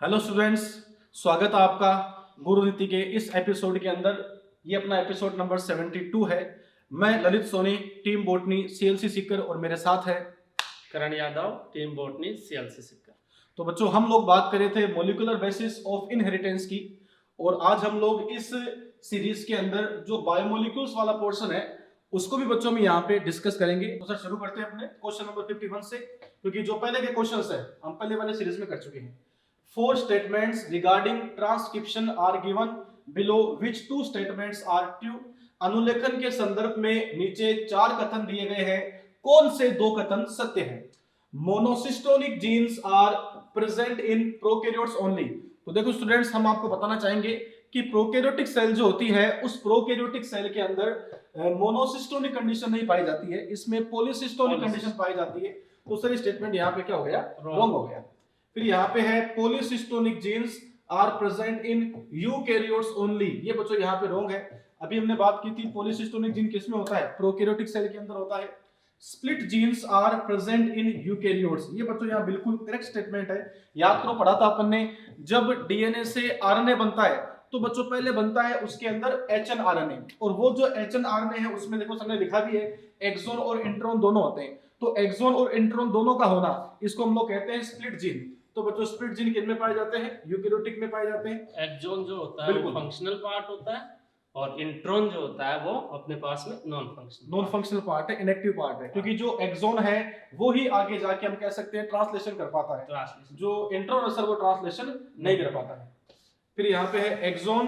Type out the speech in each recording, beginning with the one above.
Hello students, स्वागत है आपका गुरु नीति के इस एपिसोड के अंदर। ये अपना एपिसोड नंबर 72 है। मैं Lalit Soni, team botany CLC Sikar, और मेरे साथ है Karan Yadav, team botany CLC Sikar. तो बच्चों, हम लोग बात कर रहे थे मॉलिक्यूलर बेसिस ऑफ इनहेरिटेंस की, और आज हम लोग इस सीरीज के अंदर जो बायोमोलिक्यूल्स वाला पोर्शन है उसको भी बच्चों में यहाँ पे डिस्कस करेंगे। तो सर शुरू करते हैं अपने क्वेश्चन नंबर 51 से, क्योंकि जो पहले के क्वेश्चंस है हम पहले वाले सीरीज में कर चुके हैं। 4 statements regarding transcription are given below, which 2 statements are true? अनुलेखन के संदर्भ में नीचे 4 कथन दिए गए हैं, कौन से 2 कथन सत्य हैं? Monocistronic genes are present in prokaryotes only. तो देखो स्टूडेंट्स, हम आपको बताना चाहेंगे कि प्रोकैरियोटिक सेल जो होती है उस प्रोकैरियोटिक सेल के अंदर मोनोसिस्टोनिक कंडीशन नहीं पाई जाती है, इसमें पॉलीसिस्टोनिक कंडीशन पाई जाती है। तो सर स्टेटमेंट यहाँ पे क्या हो गया? रॉन्ग हो गया। फिर यहाँ पे है polycistronic genes are present in eukaryotes only. ये बच्चों यहाँ पे रॉन्ग है। अभी हमने बात की थी पॉलीसिस्टोनिक जीन किसमें होता है? प्रोकैरियोटिक सेल के अंदर होता है। Split genes are present in eukaryotes, ये बच्चों यहाँ बिल्कुल करेक्ट स्टेटमेंट है। याद करो, पढ़ा था अपन ने, जब डीएनए से आरएनए बनता है तो बच्चों पहले बनता है उसके अंदर एचएनआरएनए, और वो जो एचएनआरएनए है उसमें देखो हमने लिखा भी है एक्सोन और इंट्रोन दोनों होते हैं। तो एक्सोन और इंट्रोन दोनों का होना, इसको हम लोग कहते हैं स्प्लिट जीन। तो बच्चों स्प्लिट जीन किन में पाए जाते हैं? यूकैरियोटिक में पाए जाते हैं। एक्सोन जो होता है वो फंक्शनल पार्ट होता है, और इंट्रोन जो होता है वो अपने पास में नॉन फंक्शनल पार्ट है, इनएक्टिव पार्ट है, क्योंकि जो एक्सोन है वो ही आगे जाके हम कह सकते हैं ट्रांसलेशन कर पाता है, जो इंट्रोन है सर वो ट्रांसलेशन नहीं कर पाता है। फिर यहाँ पे है exon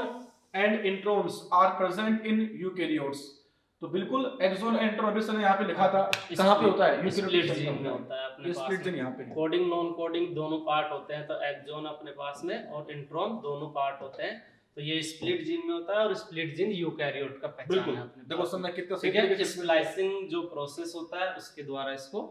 and introns are present in eukaryotes. तो बिल्कुल एक्सोन एंड इंट्रोन अभी सर यहाँ पे लिखा था, कहाँ पे होता है? यूकैरियोटिक जीन में होता है। अपने स्प्लिट जीन यहाँ पे कोडिंग नॉन कोडिंग दोनों पार्ट होते हैं, तो एक्सोन अपने पास में और इंट्रोन दोनों पार्ट होते हैं। तो ये स्प्लिट जीन में होता है, और स्प्लिट जीन यूकैरियोट का पहचान है अपने। देखो सर, मैं कितना सही है। स्प्लाइसिंग जो प्रोसेस होता है उसके द्वारा इसको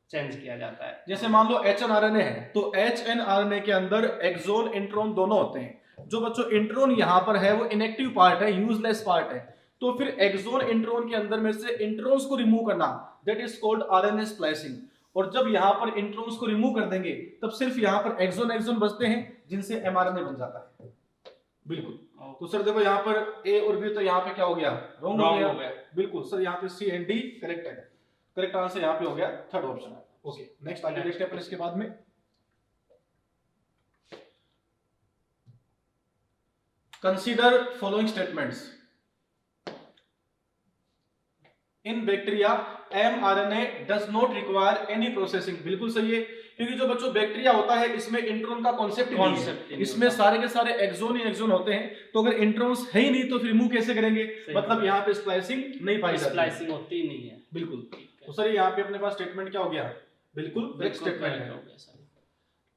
चेंज किया जाता है। जैसे मान लो एचएनआरएनए है, तो एचएनआरएनए के अंदर एक्सोन इंट्रोन दोनों होते हैं। जो बच्चों इंट्रोन यहाँ पर है वो इनएक्टिव पार्ट है, यूजलेस पार्ट है। तो फिर एक्सोन इंट्रोन के अंदर में से इंट्रोन्स को रिमूव करना, that is called RNA splicing. और जब यहाँ पर इंट्रोन्स को रिमूव कर देंगे तब सिर्फ यहाँ पर एक्सोन बचते हैं, जिनसे एमआरएनए बन जाता है। बिल्कुल। तो सर देखो यहाँ पर ए और बी, तो यहाँ पे क्या हो गया? रॉन्ग हो गया। बिल्कुल सर, यहाँ पे सी एंड डी करेक्ट है। करेक्ट आंसर यहाँ पे हो गया, थर्ड ऑप्शन है। ओके, नेक्स्ट आगे देखते हैं अपन इसके बाद में। Consider following statements. In bacteria mRNA does not require any processing. बिल्कुल सही है, क्योंकि जो बच्चों बैक्टीरिया होता है इसमें इंट्रोन का कॉन्सेप्ट नहीं है, इसमें सारे के सारे एक्सोन ही एक्सोन होते हैं। तो अगर इंट्रोन्स है ही नहीं तो फिर रिमूव कैसे करेंगे? मतलब यहाँ पे स्प्लाइसिंग नहीं पाई जाती, स्प्लाइसिंग होती नहीं है। बिल्कुल। तो सर यहाँ पे अपने पास स्टेटमेंट क्या हो गया? बिल्कुल करेक्ट स्टेटमेंट है।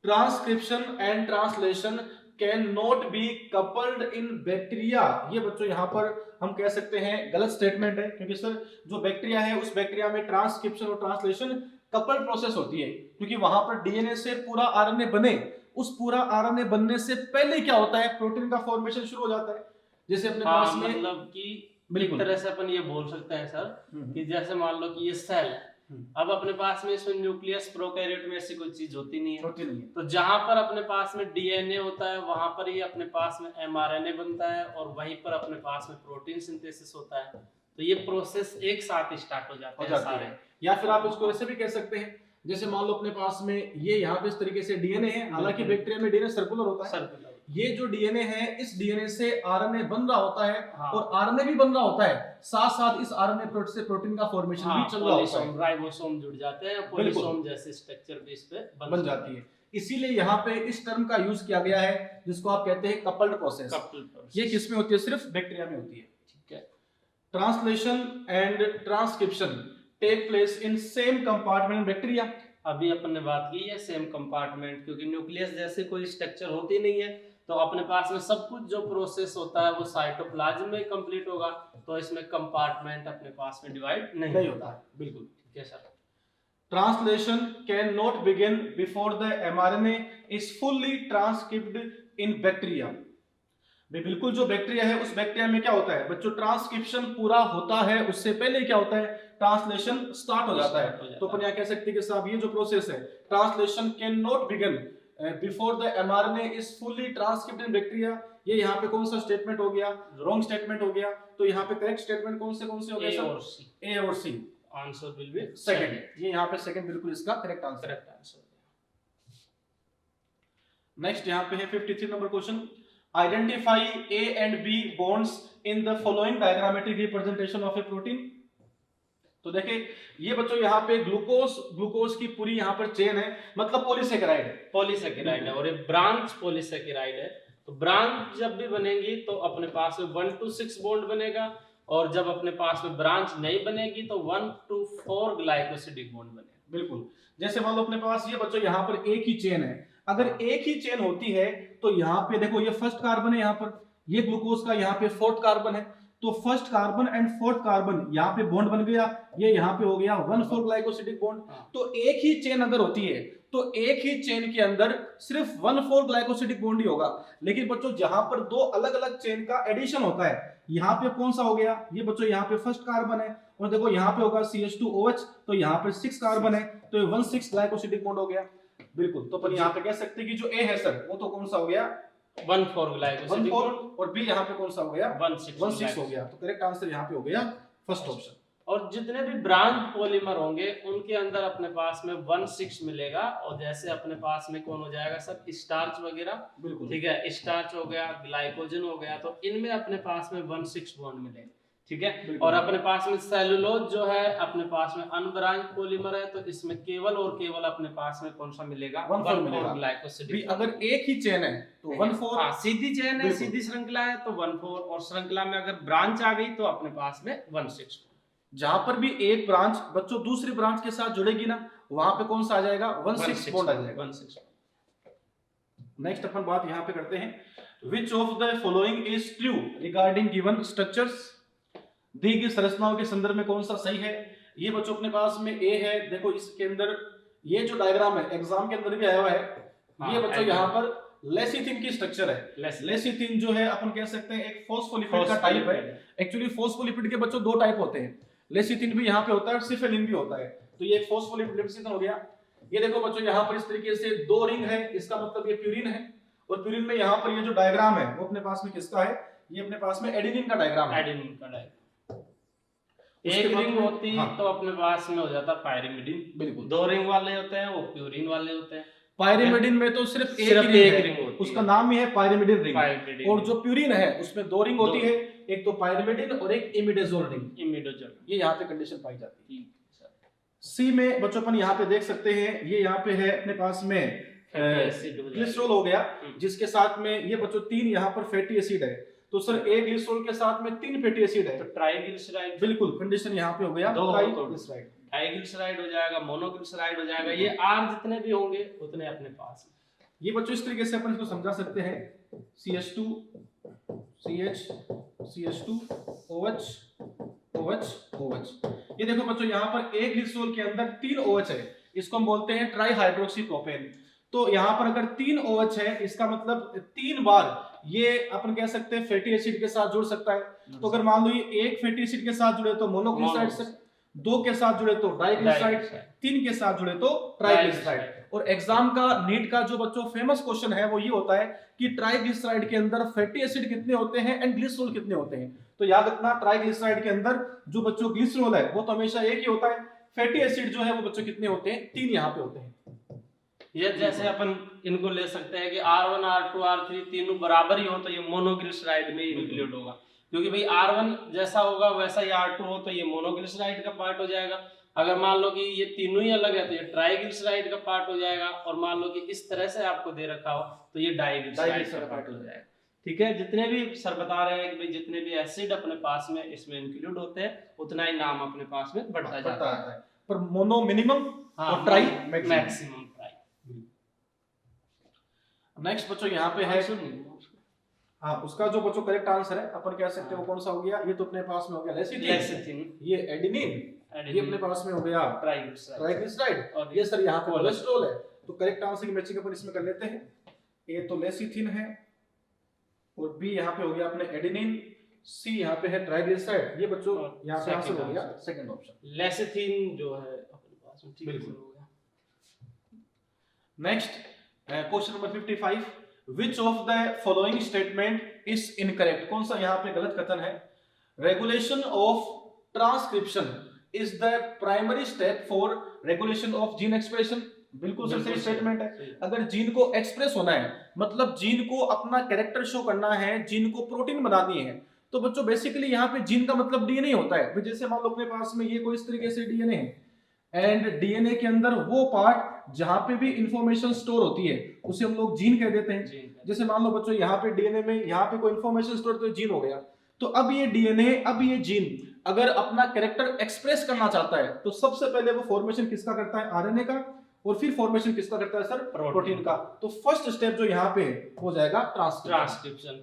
Transcription and translation can not be coupled in bacteria. ये बच्चों यहाँ पर हम कह सकते हैं गलत स्टेटमेंट है, क्योंकि सर जो बैक्टीरिया है उस बैक्टीरिया में ट्रांसक्रिप्शन और ट्रांसलेशन कपल्ड प्रोसेस होती है, क्योंकि वहां पर डीएनए से पूरा आरएनए बने, उस पूरा आरएनए बनने से पहले क्या होता है? प्रोटीन का फॉर्मेशन शुरू हो जाता है। जैसे अपने पास में मतलब कि एक तरह से अपन ये बोल सकते हैं सर कि जैसे मान लो कि ये सेल है, अब अपने पास में इसमें न्यूक्लियस, प्रोकैरियोट में ऐसी कोई चीज होती नहीं है। तो जहां पर अपने पास में डीएनए होता है वहां पर ही अपने पास में एमआरएनए बनता है, और वहीं पर अपने पास में प्रोटीन सिंथेसिस होता है। तो ये प्रोसेस एक साथ स्टार्ट हो जाते हैं सारे। या फिर आप इसको ऐसे भी कह सकते हैं, जैसे मान लो अपने पास में ये यहाँ पे इस तरीके से डीएनए है, हालांकि बैक्टीरिया में डीएनए सर्कुलर होता है। ये जो डीएनए है, इस डीएनए से आरएनए बन रहा होता है, और आरएनए भी बन रहा होता है, साथ साथ इस आरएनए से प्रोटीन का फॉर्मेशन भी चल रहा होता है। राइबोसोम जुड़ जाते हैं, पॉलीसोम जैसे स्ट्रक्चर भी इस पे बन जाती है। इसीलिए यहाँ पे इस टर्म का यूज किया गया है, जिसको आप कहते हैं कपल्ड प्रोसेस। ये किसमें होती है? सिर्फ बैक्टीरिया में होती है। ठीक है। Translation and transcription take place in same compartment bacteria. अभी अपन ने बात की है सेम कंपार्टमेंट, क्योंकि न्यूक्लियस जैसे कोई स्ट्रक्चर होती नहीं है, तो अपने पास में सब कुछ जो प्रोसेस होता है वो साइटोप्लाज्म में कंप्लीट होगा, तो इसमें कंपार्टमेंट अपने पास में डिवाइड नहीं होता है। बिल्कुल ठीक है sir. Translation can not begin before the mRNA is fully transcript in bacteria. बिल्कुल, जो बैक्टीरिया है उस बैक्टीरिया में क्या होता है बच्चों? ट्रांसक्रिप्शन पूरा होता है, उससे पहले क्या होता है? ट्रांसलेशन स्टार्ट हो जाता है। तो अपन यहाँ कह सकते हैं कि साहब ये जो प्रोसेस है translation can not begin before the mRNA is fully transcripted in bacteria, ये यहाँ पे कौन सा स्टेटमेंट हो गया? रॉन्ग स्टेटमेंट हो गया। तो यहाँ पे करेक्ट स्टेटमेंट कौन से हो गए सर? ए और C. Answer will be second. ये यहाँ पे सेकंड बिल्कुल इसका करेक्ट आंसर। नेक्स्ट यहाँ पे है 53 number question, identify A and B bonds in the following diagrammatic representation of a protein. तो देखिए ये बच्चों यहाँ पे ग्लूकोज की पूरी यहाँ पर चेन है, मतलब पॉलीसेकेराइड है और ये ब्रांच पॉलीसेकेराइड है। तो ब्रांच जब भी बनेगी तो अपने पास में 1 to 6 बॉन्ड बनेगा, और जब अपने पास में ब्रांच नहीं बनेगी तो 1 to 4 ग्लाइकोसिडिक बॉन्ड बनेगा। बिल्कुल, जैसे मान लो अपने पास ये बच्चों यहाँ पर एक ही चेन है, अगर एक ही चेन होती है तो यहाँ पे देखो ये फर्स्ट कार्बन है, यहाँ पर ये ग्लूकोज का यहाँ पे फोर्थ कार्बन है, तो first carbon and fourth carbon यहाँ पे बॉन्ड बन गया, ये यहाँ पे हो गया 1,4 ग्लाइकोसिडिक बॉन्ड। तो एक ही चेन अगर होती है तो एक ही चेन के अंदर सिर्फ 1,4 ग्लाइकोसिडिक बॉन्ड ही होगा। लेकिन बच्चों जहां पर दो अलग अलग चेन का एडिशन होता है, यहाँ पे कौन सा हो गया? ये बच्चों यहाँ पे फर्स्ट कार्बन है, और देखो यहाँ पे होगा CH2OH, तो यहाँ पे 6 कार्बन है, तो ये 1,6 ग्लाइकोसिडिक बॉन्ड हो गया। बिल्कुल, तो अपन यहाँ पे कह सकते हैं कि जो ए है सर वो तो कौन सा हो गया? 1,4 ग्लाइकोसिडिक, और बी यहाँ पे कौन सा हो गया? 1,6 हो गया। तो करेक्ट आंसर यहाँ पे हो गया फर्स्ट ऑप्शन। और जितने भी ब्रांच पॉलीमर होंगे उनके अंदर अपने पास में 1,6 मिलेगा, और जैसे अपने पास में कौन हो जाएगा सर? स्टार्च वगैरह। बिल्कुल ठीक है, स्टार्च हो गया, ग्लाइकोजन हो गया, तो इनमें अपने पास में 1,6 बॉन्ड मिलेगा। ठीक है, और अपने पास में सेलुलोज जो है अपने पास में अनब्रांच पॉलीमर है, तो इसमें केवल और केवल अपने पास में कौन सा मिलेगा? 1,4 ग्लाइकोसिडिक। अगर एक ही चेन है तो 1,4, हाँ, सीधी चेन है, सीधी श्रृंखला है तो 1,4, और श्रृंखला में अगर ब्रांच आ गई तो अपने पास में 1,6। जहां पर भी एक ब्रांच बच्चों दूसरी ब्रांच के साथ जुड़ेगी ना, वहां पे कौन सा आ जाएगा? 1,6 बॉन्ड आ जाएगा। 1,6। नेक्स्ट अपन बात यहाँ पे करते हैं, which of the following is true regarding given structures. दी गई संरचनाओं के संदर्भ में कौन सा सही है? ये बच्चों अपने पास में ए है, देखो इसके अंदर ये जो डायग्राम है एग्जाम के अंदर भी आया हुआ है। ये बच्चों यहाँ पर लेसिथिन की स्ट्रक्चर है। लेसिथिन जो है अपन कह सकते हैं एक फोस्फोलिपिड का टाइप है। एक्चुअली फोस्फोलिपिड के बच्चों दो टाइप होते हैं, लेसिथिन भी यहाँ पे होता है और सिफेलिन भी होता है। तो ये फोस्फोलिपिड लेसिथिन हो गया। ये देखो बच्चों यहाँ पर इस तरीके से दो रिंग है, इसका मतलब ये प्यूरिन है, और प्यूरिन में यहाँ पर ये जो डायग्राम है वो अपने पास में किसका है? ये अपने पास में एडेनिन का डायग्राम है। एडेनिन का डायग्राम एक रिंग होती है तो अपने पास में हो जाता पायरिमिडिन। बिल्कुल, दो रिंग वाले होते हैं वो प्यूरिन वाले होते हैं। पायरिमिडिन में तो सिर्फ एक रिंग होती है, उसका नाम ही है पायरिमिडिन रिंग। और जो प्यूरिन है उसमें दो रिंग होती है, एक तो पायरिमिडिन और एक इमिडाजोल रिंग। ये यहाँ पे कंडीशन पाई जाती है। सी में बच्चों अपन यहाँ पे देख सकते हैं, ये यहाँ पे है अपने पास में ग्लिसरॉल हो गया, जिसके साथ में ये बच्चों 3 यहाँ पर फैटी एसिड है। तो सर एक ग्लिसरॉल के साथ में 3 फैटी एसिड है, तो ट्राइग्लिसराइड। बिल्कुल, कंडीशन यहाँ पे हो गया ट्राइग्लिसराइड। ट्राइग्लिसराइड हो जाएगा, मोनोग्लिसराइड हो जाएगा। ये आर जितने भी होंगे उतने अपने पास। ये बच्चों इस तरीके से अपन इसको समझा सकते हैं, CH2 CH CH2 OH OH OH। ये देखो बच्चों यहाँ पर एक ग्लिसरॉल के अंदर 3 OH है, इसको हम बोलते हैं ट्राइहाइड्रोक्सी प्रोपेन। तो यहाँ पर अगर 3 OH है, इसका मतलब 3 बार ये अपन कह सकते हैं फैटी एसिड के साथ जुड़ सकता है। तो अगर मान लो ये एक फैटी एसिड के साथ जुड़े तो मोनोग्लिसराइड से, 2 के साथ जुड़े तो डाइग्लिसराइड, 3 के साथ जुड़े तो ट्राइग्लिसराइड। और एग्जाम का नीट का जो बच्चों फेमस क्वेश्चन है वो ये होता है कि ट्राइग्लिसराइड के अंदर फैटी एसिड कितने होते हैं एंड ग्लिसरॉल कितने होते हैं। तो याद रखना ट्राइग्लिसराइड के अंदर जो बच्चों ग्लिसरॉल है वो तो हमेशा एक ही होता है, फैटी एसिड जो है वो बच्चों कितने होते हैं? 3 यहाँ पे होते हैं। ये जैसे अपन इनको ले सकते हैं कि R1 R2 R3 तीनों बराबर ही हो तो ये मोनोग्लिसराइड में ही इंक्लूड होगा, क्योंकि भाई R1 जैसा होगा वैसा ही R2 हो तो ये मोनोग्लिसराइड का पार्ट हो जाएगा। अगर मान लो कि ये तीनों ही अलग है तो ये ट्राइग्लिसराइड का पार्ट हो जाएगा, और मान लो कि इस तरह से आपको दे रखा हो तो ये डाइग्लिसराइड का पार्ट हो जाएगा। ठीक है, जितने भी सर बता रहे हैं कि भाई जितने भी एसिड अपने पास में इसमें इंक्लूड होते हैं उतना ही नाम अपने पास में बढ़ता जाता है। पर मोनो मिनिमम और ट्राई मैक्सिमम। नेक्स्ट बच्चों यहाँ पे है, हाँ उसका जो बच्चों करेक्ट आंसर है अपन कह सकते हैं वो कौन सा हो गया? ये तो अपने पास में हो गया लेसिथिन, ये एडेनिन, ये अपने पास में हो गया ट्राइग्लिसराइड, और ये सर यहाँ पे कोलेस्ट्रॉल है। तो करेक्ट आंसर की मैचिंग अपन इसमें कर लेते हैं। ए तो लेसिथिन है, और बी यहाँ पे हो गया अपने एडेनिन, सी यहाँ पे है ट्राइग्लिसराइड। ये बच्चों यहाँ पे आंसर हो गया सेकंड ऑप्शन, लेसिथिन जो है अपने पास में। ठीक है, हो गया। Next question number 55, which of the following statement is incorrect? कौन सा यहाँ पे गलत कथन है? Regulation of transcription is the primary step for regulation of gene expression. बिल्कुल सही स्टेटमेंट है। अगर जीन को एक्सप्रेस होना है, मतलब जीन को अपना कैरेक्टर शो करना है, जीन को प्रोटीन बनानी है, तो बच्चों बेसिकली यहाँ पे जीन का मतलब डीएनए होता है। जैसे मान लो अपने पास में ये कोई इस तरीके से डीएनए है, एंड डीएनए के अंदर वो पार्ट जहां पे भी इंफॉर्मेशन स्टोर होती है उसे हम लोग जीन कह देते हैं। जैसे मान लो बच्चों यहाँ पे डीएनए में यहाँ पे कोई इंफॉर्मेशन स्टोर तो जीन हो गया। तो अब ये डीएनए, अब ये जीन अगर अपना कैरेक्टर एक्सप्रेस करना चाहता है तो सबसे पहले वो फॉर्मेशन किसका करता है? आरएनए का। और फिर फॉर्मेशन किसका करता है सर? प्रोटीन का। तो फर्स्ट स्टेप जो यहाँ पे हो जाएगा ट्रांसक्रिप्शन।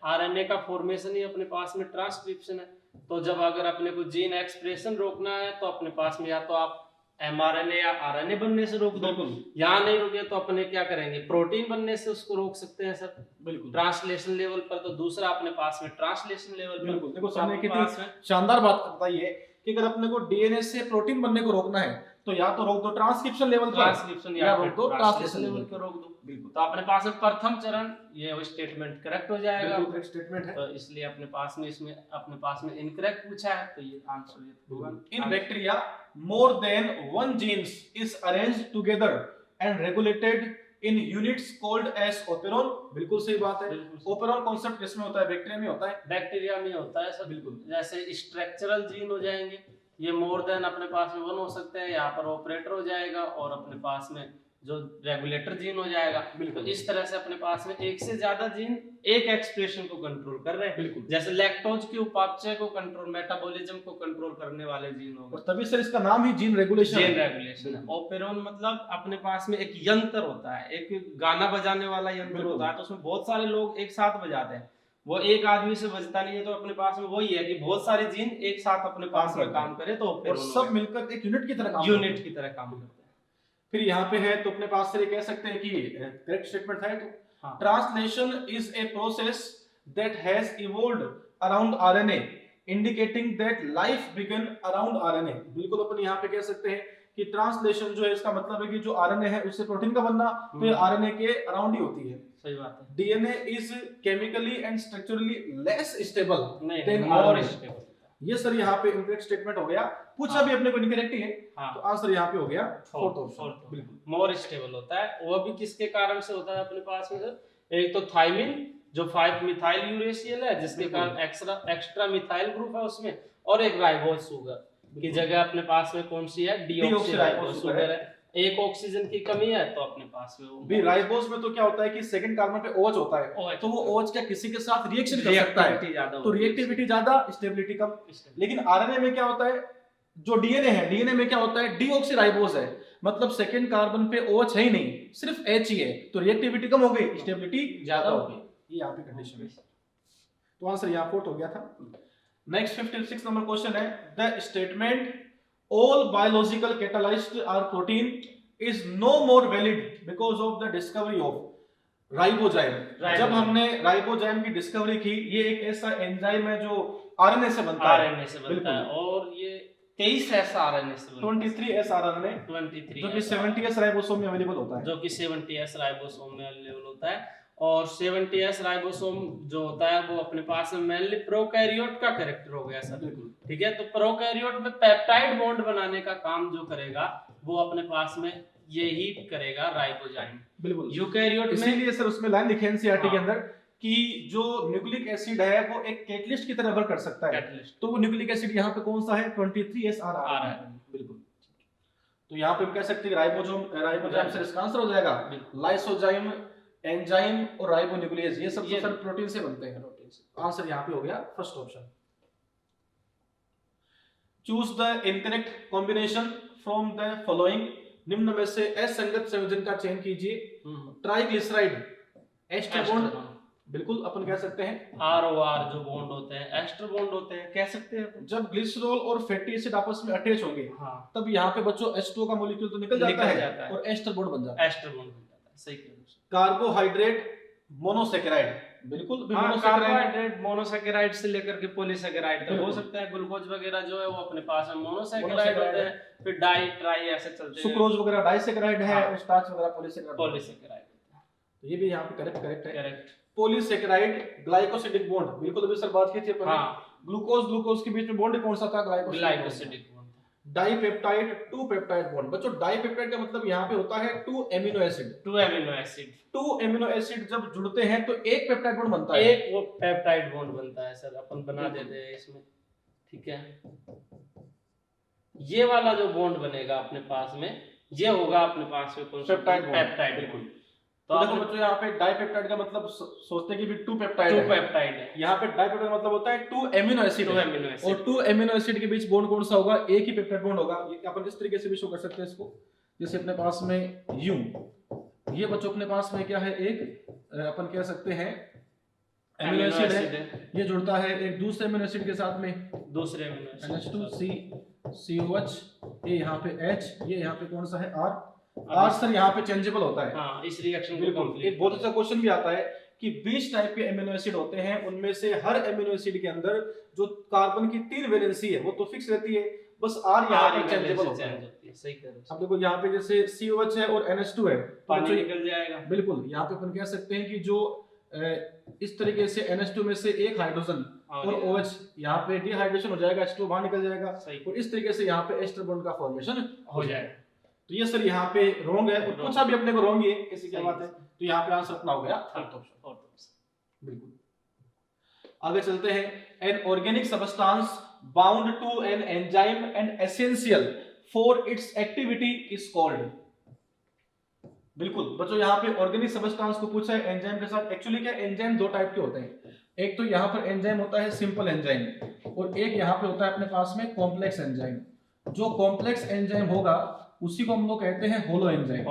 आरएनए का फॉर्मेशन ही अपने पास में ट्रांसक्रिप्शन है। तो जब अगर अपने को जीन एक्सप्रेशन रोकना है तो अपने पास में या तो आप एमआरएनए या आरएनए बनने से रोक दो, यहाँ नहीं रुके तो अपने क्या करेंगे? प्रोटीन बनने से उसको रोक सकते हैं सर। बिल्कुल ट्रांसलेशन लेवल पर। तो दूसरा अपने पास में ट्रांसलेशन लेवल पर। बिल्कुल देखो सामने कितनी शानदार बात बताई है कि अगर अपने को डीएनए से प्रोटीन बनने को रोकना है तो या तो रोक दो ट्रांसक्रिप्शन लेवल पर, या रोक दो ट्रांसलेशन लेवल पर रोक दो। बिल्कुल। तो अपने पास में प्रथम चरण ये स्टेटमेंट करेक्ट हो जाएगा। बिल्कुल स्टेटमेंट है। तो इसलिए अपने पास में इसमें अपने पास में इनकरेक्ट पूछा है तो ये आंसर ये होगा। In bacteria more than one genes is arranged together and regulated in units called as operon. बिल्कुल सही बात है। ओपेरॉन कॉन्सेप्ट किसमें होता है? बैक्टीरिया में होता है। बैक्टीरिया में होता है सर। बिल्कुल। जैसे स्ट्रक्चरल जीन हो जाएंगे, ये मोर देन अपने पास में 1 हो सकते हैं, यहाँ पर ऑपरेटर हो जाएगा, और अपने पास में जो रेगुलेटर जीन हो जाएगा। बिल्कुल। इस तरह से अपने पास में एक से ज्यादा जीन एक एक्सप्रेशन को कंट्रोल कर रहे हैं। बिल्कुल। जैसे लैक्टोज के उपापचय को कंट्रोल, मेटाबॉलिज्म को कंट्रोल करने वाले जीन हो गए। तभी सर इसका नाम ही जीन रेगुलेशन। जीन रेगुलेशन है। ओपेरॉन मतलब अपने पास में एक यंत्र होता है, एक गाना बजाने वाला यंत्र होता है, तो उसमें बहुत सारे लोग एक साथ बजाते हैं। वो एक आदमी से बजता नहीं है। तो अपने पास में वही है कि बहुत सारे जीन एक साथ अपने पास में काम करे तो और सब मिलकर एक यूनिट की तरह काम करते हैं। फिर यहाँ पे है तो अपने पास से कह सकते हैं कि करेक्ट स्टेटमेंट है। तो translation is a process that has evolved around RNA indicating that life began around RNA. बिल्कुल अपन यहाँ पे कह सकते हैं कि ट्रांसलेशन जो है इसका मतलब है कि जो आरएनए है उससे प्रोटीन का बनना तो ये आरएनए के अराउंड ही होती है। सही बात है। DNA is chemically and structurally less stable then more stable. ये सर यहाँ पे इनकरेक्ट स्टेटमेंट हो गया। पूछा भी अपने को इनकरेक्ट ही है। तो आंसर यहाँ पे हो गया फोर्थ ऑप्शन। बिल्कुल मोर स्टेबल होता है। वो भी किसके कारण से होता है अपने पास में सर? एक तो थायमिन जो 5 मिथाइल यूरेसियल है जिसके कारण एक्स्ट्रा मिथाइल ग्रुप है उसमें, और एक राइबोज शुगर की जगह अपने पास में कौन सी है? डीऑक्सीराइबोज शुगर है। एक ऑक्सीजन की कमी है तो अपने पास में वो भी राइबोज में तो क्या होता है कि सेकंड कार्बन पे OH होता है, तो वो OH क्या किसी के साथ रिएक्शन कर सकता है, तो रिएक्टिविटी ज्यादा, स्टेबिलिटी कम। लेकिन आरएनए में क्या होता है? जो डीएनए है, डीएनए में क्या होता है? डीऑक्सीराइबोज है, मतलब सेकंड कार्बन पे OH है ही नहीं, सिर्फ H ही है, तो रिएक्टिविटी कम हो गई, स्टेबिलिटी ज्यादा हो गई। ये यहाँ पे कंडीशन है। तो आंसर यहाँ फोर्थ हो गया था। नेक्स्ट 56 नंबर क्वेश्चन है, the statement all biological catalysts are protein is no more valid because of the discovery of ribozyme. जब हमने राइबोजाइम की डिस्कवरी की, ये एक ऐसा एंजाइम है जो आरएनए से बनता है, और ये 23 ऐसा आरएनए से बनता है, 23S आरएनए, 23 जो कि 70S राइबोसोम में अवेलेबल होता है, जो कि 70S राइबोसोम में अवेलेबल होता है। और 70S राइबोसोम जो होता है वो अपने पास में मेनली प्रोकैरियोट का कैरेक्टर हो गया सर। ठीक है। तो प्रोकैरियोट में पेप्टाइड बॉन्ड बनाने का काम जो करेगा वो अपने पास में यही करेगा राइबोजाइम। बिल्कुल। यूकैरियोट में इसीलिए सर उसमें लाइन लिखे एनसीईआरटी के अंदर कि जो न्यूक्लिक एसिड है वो एक कैटलिस्ट की तरह वर्क कर सकता है। तो वो न्यूक्लिक एसिड यहाँ पे कौन सा है? 23S आ रहा है। बिल्कुल। तो यहाँ पे हम कह सकते हैं राइबोजाइम से इसका आंसर हो जाएगा लाइसोजाइम, एंजाइम और राइबोन्यूक्लियेज, ये सब सर प्रोटीन से बनते हैं। आंसर यहाँ पे हो गया first option. Choose the incorrect combination from the following. निम्न में से असंगत संयोजन का चयन कीजिए। ट्राइग्लिसराइड एस्टर बॉन्ड, बिल्कुल अपन कह सकते हैं। ROR जो बॉन्ड होते हैं एस्टर बॉन्ड होते हैं, कह सकते हैं। जब ग्लिसरॉल और फैटी एसिड आपस में अटैच होंगे तब यहाँ पे बच्चों H2O का मॉलिक्यूल तो निकल जाता है और एस्टर बॉन्ड बन जाता है। एस्टर बॉन्ड बन जाता है। सही कह रहे हो। कार्बोहाइड्रेट मोनोसैकेराइड, बिल्कुल कार्बोहाइड्रेट मोनोसैकेराइड से लेकर के पॉलीसैकेराइड तक हो सकता है। ग्लूकोज वगैरह जो है वो अपने पास में मोनोसैकेराइड होते हैं, फिर डाई ट्राई ऐसे चलते हैं। सुक्रोज वगैरह डाइसैकेराइड है और स्टार्च वगैरह पॉलीसैकेराइड। तो ये भी यहाँ पे करेक्ट है। करेक्ट। पॉलीसेकेराइड ग्लाइकोसिडिक बॉन्ड, बिल्कुल अभी सर बात की थी अपन ने। हाँ, ग्लूकोज के बीच में बॉन्ड कौन सा था? Glycosidic bond. Dipeptide, two peptide bond. बच्चों डाइपेप्टाइड का मतलब यहाँ पे होता है two amino acid. Two amino acid. Two amino acid जब जुड़ते हैं तो एक पेप्टाइड बॉन्ड बनता है। एक वो पेप्टाइड बॉन्ड बनता है सर, अपन बना देते हैं इसमें, ठीक है। ये वाला जो बॉन्ड बनेगा अपने पास में, ये होगा अपने पास में कौन सा? पेप्टाइड। बिल्कुल। तो देखो बच्चों यहाँ पे डाइपेप्टाइड का मतलब सोचते हैं कि भी टू पेप्टाइड है। यहाँ पे डाइपेप्टाइड का मतलब होता है टू एमिनो एसिड। और टू एमिनो एसिड के बीच बॉन्ड कौन सा होगा? एक ही पेप्टाइड बॉन्ड होगा। ये अपन इस तरीके से भी शो कर सकते हैं इसको, जैसे अपने पास में यूं, ये बच्चों अपने पास में क्या है? एक अपन कह सकते हैं एमिनो एसिड है, ये जुड़ता है एक दूसरे एमिनो एसिड के साथ में, दूसरे एमिनो एसिड NH2COH, ये यहाँ पे H, ये यहाँ पे कौन सा है? R सर यहाँ पे चेंजेबल होता है। हाँ, इस रिएक्शन को बिल्कुल। एक बहुत अच्छा क्वेश्चन भी आता है कि 20 टाइप के एमिनो एसिड होते हैं, उनमें से हर एमिनो एसिड के अंदर जो कार्बन की 3 वैलेंसी है वो तो फिक्स रहती है, बस R यहाँ पे चेंजेबल होता है। सही कह रहे हो। अब देखो यहाँ पे जैसे COH है और NH2 है, पानी निकल जाएगा। बिल्कुल। यहाँ पे अपन कह सकते हैं कि जो इस तरीके से NH2 में से एक हाइड्रोजन और OH, यहाँ पे डिहाइड्रेशन हो जाएगा, H2 बाहर निकल जाएगा, और इस तरीके से यहाँ पे एस्टर बॉन्ड का फॉर्मेशन हो जाएगा। तो ये सर यहाँ पे रॉन्ग है, और पूछा भी अपने को रॉन्ग ही है, किसी की बात है, तो यहाँ पे आंसर अपना हो गया फोर्थ ऑप्शन। बिल्कुल। आगे चलते हैं। An organic substance bound to an enzyme and essential for its activity is called. बिल्कुल बच्चों, यहाँ पे ऑर्गेनिक सब्सटेंस को पूछा है एंजाइम के साथ। एक्चुअली क्या, एंजाइम दो टाइप के होते हैं, एक तो यहाँ पर एंजाइम होता है सिंपल एंजाइम, और एक यहाँ पे होता है अपने पास में कॉम्प्लेक्स एंजाइम। जो कॉम्प्लेक्स एंजाइम होगा उसी को हम लोग कहते हैं होलो एंजाइम।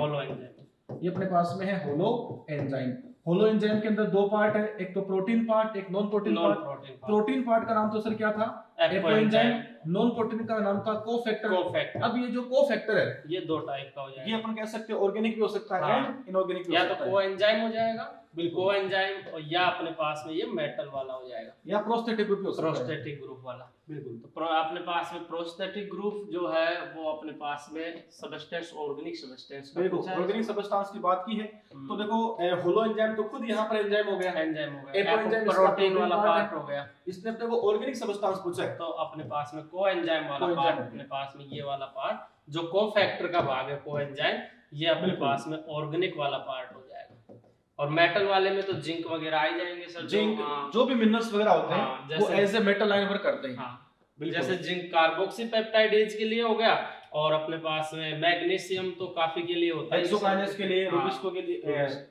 ये अपने पास में है होलो एंजाइम। होलो एंजाइम के अंदर दो पार्ट है, एक तो प्रोटीन पार्ट, एक non protein part. Protein part का नाम तो सर क्या था? Apo enzyme. नॉन प्रोटीन का नाम था कोफैक्टर। अब ये जो कोफैक्टर है, ये दो टाइप का हो जाएगा। ये अपन कह सकते हैं ऑर्गेनिक भी हो सकता है एंड इनऑर्गेनिक भी हो सकता है। या तो कोएंजाइम हो जाएगा, कोएंजाइम, और या अपने पास में ये मेटल वाला हो जाएगा, या प्रोस्थेटिक ग्रुप भी हो सकता है। प्रोस्थेटिक ग्रुप वाला। बिल्कुल। तो अपने पास में प्रोस्थेटिक ग्रुप जो है वो अपने पास में सब्सटेंस, ऑर्गेनिक सब्सटेंस का देखो ऑर्गेनिक सब्सटेंस की बात की है तो देखो होलो एंजाइम तो खुद यहाँ पर एंजाइम हो गया, एपो एंजाइम प्रोटीन वाला पार्ट हो गया। इसने अपने को ऑर्गेनिक सब्सटेंस पूछा है, तो अपने पास में कोएंजाइम वाला पार्ट, अपने पास में ये वाला पार्ट जो कोफैक्टर का भाग है कोएंजाइम, ये अपने पास में ऑर्गेनिक वाला पार्ट हो जाएगा। और मेटल वाले में तो जिंक वगैरह आ जाएंगे सर, जिंक जो भी मिनरल्स वगैरह होते हैं वो as a metal line work करते हैं। जैसे जिंक कार्बोक्सीपेप्टाइडेज के लिए हो गया, और अपने पास में मैग्नीशियम तो काफी के लिए होता है, हेक्सोकाइनेज के लिए, रूबिस्को के लिए,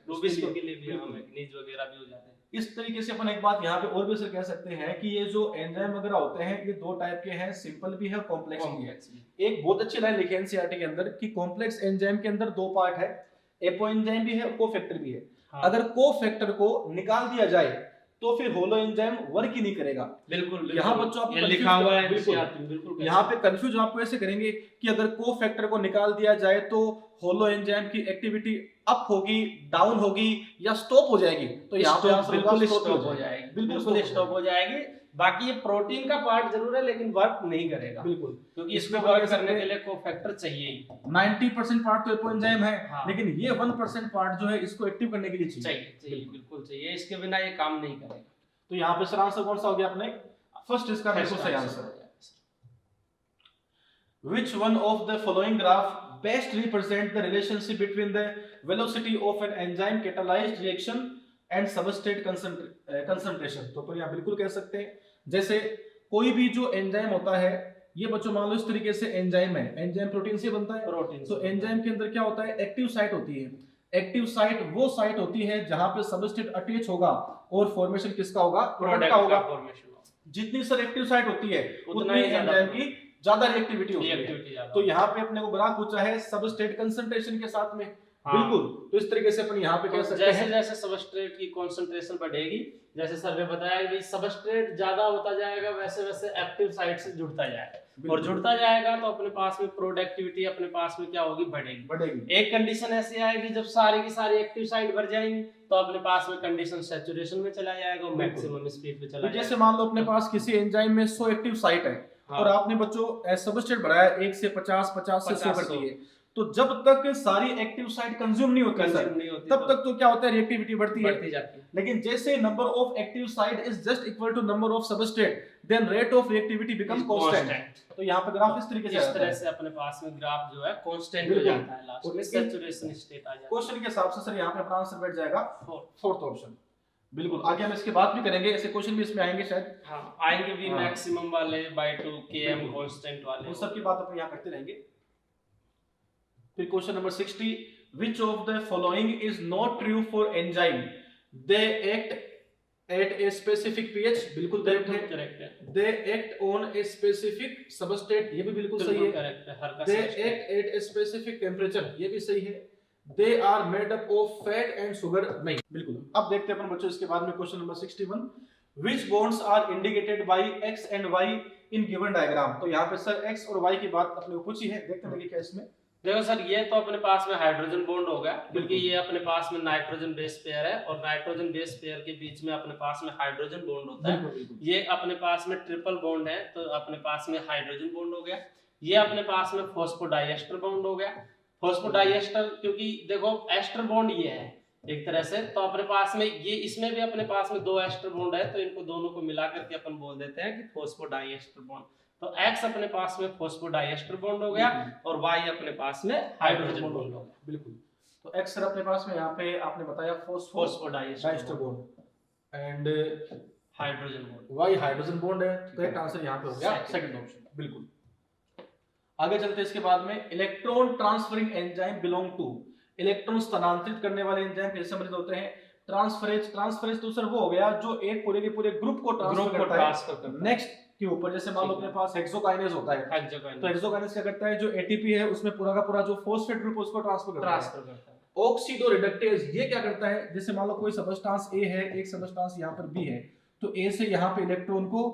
रूबिस्को के लिए भी मैग्नीज वगैरह भी हो जाते हैं। इस तरीके से अपन एक बात यहाँ पे और भी सर कह सकते हैं कि ये जो एंजाइम वगैरह होते हैं ये दो टाइप के हैं, सिंपल भी है, कॉम्प्लेक्स भी है। एक बहुत अच्छी लाइन लिखी है एनसीईआरटी के अंदर कि कॉम्प्लेक्स एंजाइम के अंदर दो पार्ट है, एपो एंजाइम भी है और कोफैक्टर भी है। अगर कोफैक्टर को निकाल दिया जाए तो फिर होलो एंजाइम वर्क ही नहीं करेगा। बिल्कुल। यहाँ बच्चों आपको लिखा हुआ है, बिल्कुल यहाँ पे कंफ्यूज आपको ऐसे करेंगे कि अगर कोफैक्टर को निकाल दिया जाए तो होलो एंजाइम की एक्टिविटी अप होगी, डाउन होगी, या स्टॉप हो जाएगी। तो यहाँ पे बिल्कुल स्टॉप हो जाएगी, बिल्कुल स्टॉप हो जाएगी। बाकी ये प्रोटीन का पार्ट जरूर है लेकिन वर्क नहीं करेगा, बिल्कुल, क्योंकि इसमें वर्क करने के लिए कोफैक्टर चाहिए ही। 90% पार्ट तो एपो एंजाइम है, लेकिन ये 1% पार्ट जो है इसको एक्टिव करने के लिए चाहिए, बिल्कुल चाहिए, इसके बिना ये काम नहीं करेगा। तो यहाँ पे सर आंसर कौन सा हो गया अपने? फर्स्ट इसका बिल्कुल सही answer. Which one of the following graph best represent the relationship between the velocity of an enzyme catalyzed reaction and substrate concentration? तो यहाँ बिल्कुल कह सकते हैं, जैसे कोई भी जो एंजाइम होता है, ये बच्चों मान लो इस तरीके से एंजाइम है, एंजाइम प्रोटीन से बनता है, प्रोटीन। तो एंजाइम के अंदर क्या होता है? एक्टिव साइट होती है। एक्टिव साइट वो साइट होती है जहां पे सबस्ट्रेट अटैच होगा और फॉर्मेशन किसका होगा? प्रोडक्ट का होगा। जितनी सर एक्टिव साइट होती है उतना ही एंजाइम की ज्यादा रिएक्टिविटी होती है। तो यहाँ पे अपने को ग्राफ पूछा है सबस्ट्रेट कंसंट्रेशन के साथ में। बिल्कुल, तो इस तरीके से अपन यहाँ पे कह सकते हैं जैसे सबस्ट्रेट की कंसंट्रेशन बढ़ेगी, जैसे सर ने बताया कि सबस्ट्रेट ज्यादा होता जाएगा, वैसे वैसे एक्टिव साइट से जुड़ता जाएगा, और जुड़ता जाएगा तो अपने पास में प्रोडक्टिविटी अपने पास में क्या होगी? बढ़ेगी। एक कंडीशन ऐसी आएगी जब सारी की सारी एक्टिव साइट भर जाएंगी तो अपने पास में कंडीशन सैचुरेशन में चला जाएगा, मैक्सिमम स्पीड पे चला जाएगा। जैसे मान लो अपने पास किसी एंजाइम में 100 एक्टिव साइट है और आपने बच्चों सबस्ट्रेट बढ़ाया 1 से 50, 50 से 100 कर दिए, तो जब तक सारी एक्टिव साइट कंज्यूम नहीं होती सर, तब तक तो क्या होता है, रिएक्टिविटी बढ़ती जाती है। लेकिन जैसे number of active site is just equal to number of substrate, then rate of reactivity become constant. तो यहाँ पे ग्राफ इस तरीके से इस तरह से अपने पास में ग्राफ जो है कांस्टेंट हो जाता है, लास्ट में सैचुरेशन स्टेट आ जाता है। क्वेश्चन के हिसाब से सर यहाँ पे अपना आंसर बैठ जाएगा फोर्थ ऑप्शन। बिल्कुल, आगे हम इसके बात भी करेंगे, ऐसे क्वेश्चन भी इसमें आएंगे शायद। हाँ, आएंगे भी, मैक्सिमम वाले बाय 2 km कांस्टेंट वाले, उन सब की बात अपन यहाँ करते रहेंगे। फिर question number 60, which of the following is not true for enzyme? They act at a specific pH, बिल्कुल करेक्ट है। They act on a specific substrate, ये भी बिल्कुल सही है। करेक्ट है, हर का They act at a specific temperature, ये भी सही है। They are made up of fat and sugar, नहीं बिल्कुल। अब देखते हैं अपन बच्चों इसके बाद में question number 61, which bonds are indicated by x and y in given diagram? तो यहाँ पे सर x और y की बात अपने को पूछी है, देखते हैं क्या इसमें। देखो सर, ये तो अपने पास में हाइड्रोजन बॉन्ड होगा, क्योंकि ये अपने पास में नाइट्रोजन बेस पेयर है और नाइट्रोजन बेस पेयर के बीच में अपने पास में हाइड्रोजन बॉन्ड होता है। ये अपने पास में ट्रिपल बॉन्ड है, तो अपने पास में हाइड्रोजन बॉन्ड हो गया। ये अपने पास में फॉस्फोडाइएस्टर बॉन्ड हो गया। फॉस्फोडाइएस्टर, क्योंकि देखो एस्टर बॉन्ड ये है एक तरह से, तो अपने पास में ये, इसमें भी अपने पास में 2 एस्टर बॉन्ड है, तो इनको दोनों को मिला करके अपन बोल देते हैं कि फॉस्फोडाइएस्टर बॉन्ड। तो X अपने पास में फॉस्फोडाइएस्टर बॉन्ड हो गया और Y अपने पास में हाइड्रोजन बॉन्ड हो गया। बिल्कुल, तो X सर अपने पास में यहाँ पे आपने बताया phosphodiester bond and hydrogen bond, Y hydrogen bond है। करेक्ट आंसर यहाँ पे हो गया सेकंड ऑप्शन। बिल्कुल, आगे चलते हैं इसके बाद में। Electron transferring enzyme belong to, electron स्थानांतरित करने वाले एंजाइम कैसे सम्मिलित होते हैं? ट्रांसफरेज तो सर वो हो गया जो एक पूरे के पूरे ग्रुप को ट्रांसफर करता है नेक्स्ट के ऊपर। जैसे मान लो अपने पास हेक्सोकाइनेज होता है, तो हेक्सोकाइनेज क्या करता है, जो एटीपी है उसमें पूरा का पूरा जो फॉस्फेट ग्रुप उसको ट्रांसफर करता है। ऑक्सीडो रिडक्टेज ये क्या करता है, जैसे मान लो कोई सबस्टेंस ए है, एक सबस्टेंस यहाँ पर बी है, तो ए से यहाँ पे इलेक्ट्रॉन को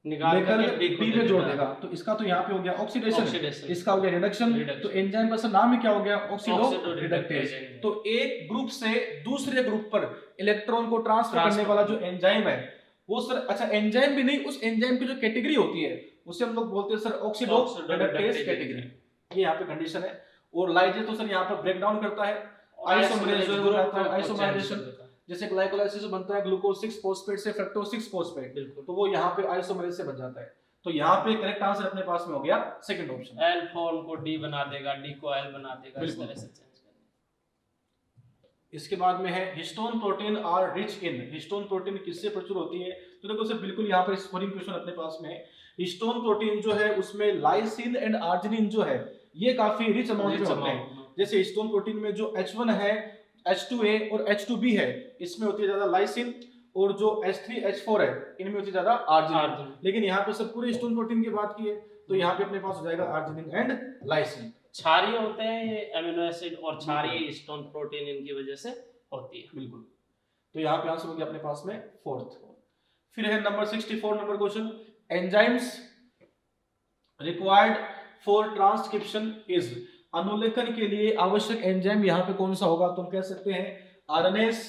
निकाल कर बी में जोड़ देगा, तो इसका तो यहाँ पे हो गया ऑक्सीडेशन, इसका हो गया रिडक्शन। तो एंजाइम का नाम ही क्या हो गया, ऑक्सीडो रिडक्टेज। तो एक ग्रुप से दूसरे ग्रुप पर इलेक्ट्रॉन को ट्रांसफर करने वाला जो एंजाइम है वो सर, अच्छा एंजाइम भी नहीं, उस एंजाइम की जो कैटेगरी होती है उसे हम लोग बोलते हैं सर ऑक्सीडो रिडक्टेज कैटेगरी। ये यहाँ पे कंडीशन है। और लाइजेज तो सर यहाँ पर ब्रेक डाउन करता है, आइसोमराइजेशन, जैसे ग्लाइकोलाइसिस बनता है ग्लूकोज 6 फॉस्फेट से फ्रक्टोज 6 फॉस्फेट, तो वो यहाँ पे आइसोमरेज से बन जाता है। तो यहाँ पे करेक्ट आंसर अपने पास में हो गया सेकंड ऑप्शन। एल फॉर्म को डी बना देगा, डी को एल बना देगा, इस तरह से चेंज करेंगे। इसके बाद में है histone protein are rich in, histone protein किससे प्रचुर होती है? तो देखो सर बिल्कुल यहाँ पर स्कोरिंग क्वेश्चन अपने पास में है। हिस्टोन प्रोटीन जो है उसमें लाइसिन एंड आर्जिनिन जो है ये काफी रिच अमाउंट में होते हैं। जैसे हिस्टोन प्रोटीन में जो H1 है, H2A और H2B है, इसमें होती है ज्यादा लाइसिन, और जो H3 H4 है इनमें होती है ज्यादा आर्जिनिन। लेकिन यहाँ पे सब पूरे हिस्टोन प्रोटीन की बात की है, तो यहाँ पे अपने पास हो जाएगा आर्जिनिन एंड लाइसिन। क्षारीय होते हैं ये एमिनो एसिड, और क्षारीय हिस्टोन प्रोटीन इनकी वजह से होती है। बिल्कुल, तो यहाँ पे आंसर हो गया अपने पास में फोर्थ। फिर है number 64 number question, enzymes required for transcription is, अनुलेखन के लिए आवश्यक एंजाइम यहाँ पे कौन सा होगा? तो हम कह सकते हैं आरएनएस,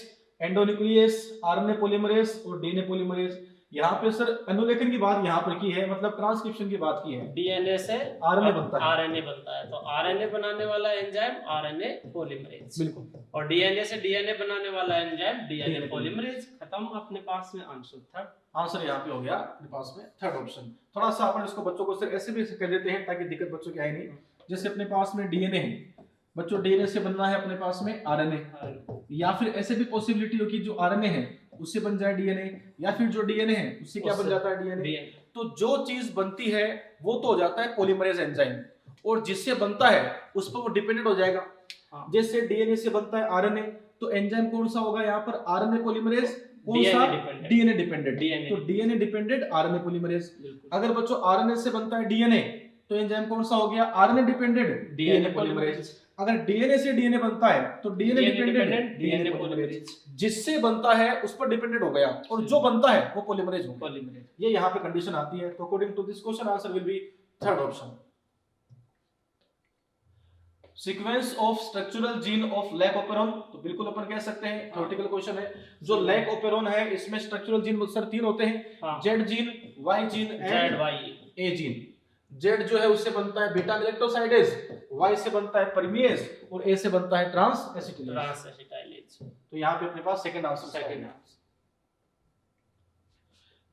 एंडोन्यूक्लियस, आरएनए पॉलीमरेज और डीएनए पॉलीमरेज। यहाँ पे सर अनुलेखन की बात यहाँ पर की है, मतलब ट्रांसक्रिप्शन की बात की है। डीएनए से आरएनए बनता है, आरएनए बनता है, तो आरएनए बनाने वाला एंजाइम आरएनए पॉलीमरेज। बिल्कुल, और डीएनए से डीएनए बनाने वाला एंजाइम डीएनए पॉलीमरेज। खत्म अपने पास में आंसर थर्ड। आंसर यहाँ पे हो गया अपने पास में थर्ड ऑप्शन। थोड़ा सा अपन इसको बच्चों को सर ऐसे भी कर देते हैं ताकि दिक्कत बच्चों की आए नहीं। जैसे अपने पास में डीएनए है बच्चों, डीएनए से बनना है अपने पास में आरएनए, या फिर ऐसे भी पॉसिबिलिटी हो कि जो आरएनए है उससे बन जाए डीएनए, या फिर जो डीएनए है उससे क्या बन जाता है डीएनए। तो जो चीज बनती है वो तो हो जाता है पॉलीमरेज एंजाइम, और जिससे बनता है उस पर वो डिपेंडेंट हो जाएगा। जैसे डीएनए से बनता है आरएनए, तो एंजाइम कौन सा होगा यहाँ पर? RNA polymerase. कौन सा? DNA dependent. तो डीएनए डिपेंडेंट आरएनए पॉलीमरेज। अगर बच्चों आरएनए से बनता है डीएनए, तो एंजाइम कौन सा हो गया? RNA dependent DNA polymerase. अगर डीएनए से डीएनए बनता है तो डीएनए डिपेंडेंट डीएनए पॉलीमरेज। जिससे बनता है उस पर डिपेंडेंट हो गया, और जो बनता है वो पॉलीमरेज होगा। ये यहाँ पे कंडीशन आती है। तो according to this question answer will be third option. Sequence of structural gene of lac operon, तो बिल्कुल अपन कह सकते हैं थ्योरेटिकल क्वेश्चन है। जो लैकोपेरोन है इसमें स्ट्रक्चरल जीन सर 3 होते हैं, Z gene, Y gene and A gene. Z जो है उससे बनता है बीटा गैलेक्टोसाइडेज, वाई से बनता है परमीएज और ए से बनता है ट्रांस एसिटाइलेज। तो यहाँ पे अपने पास second answer.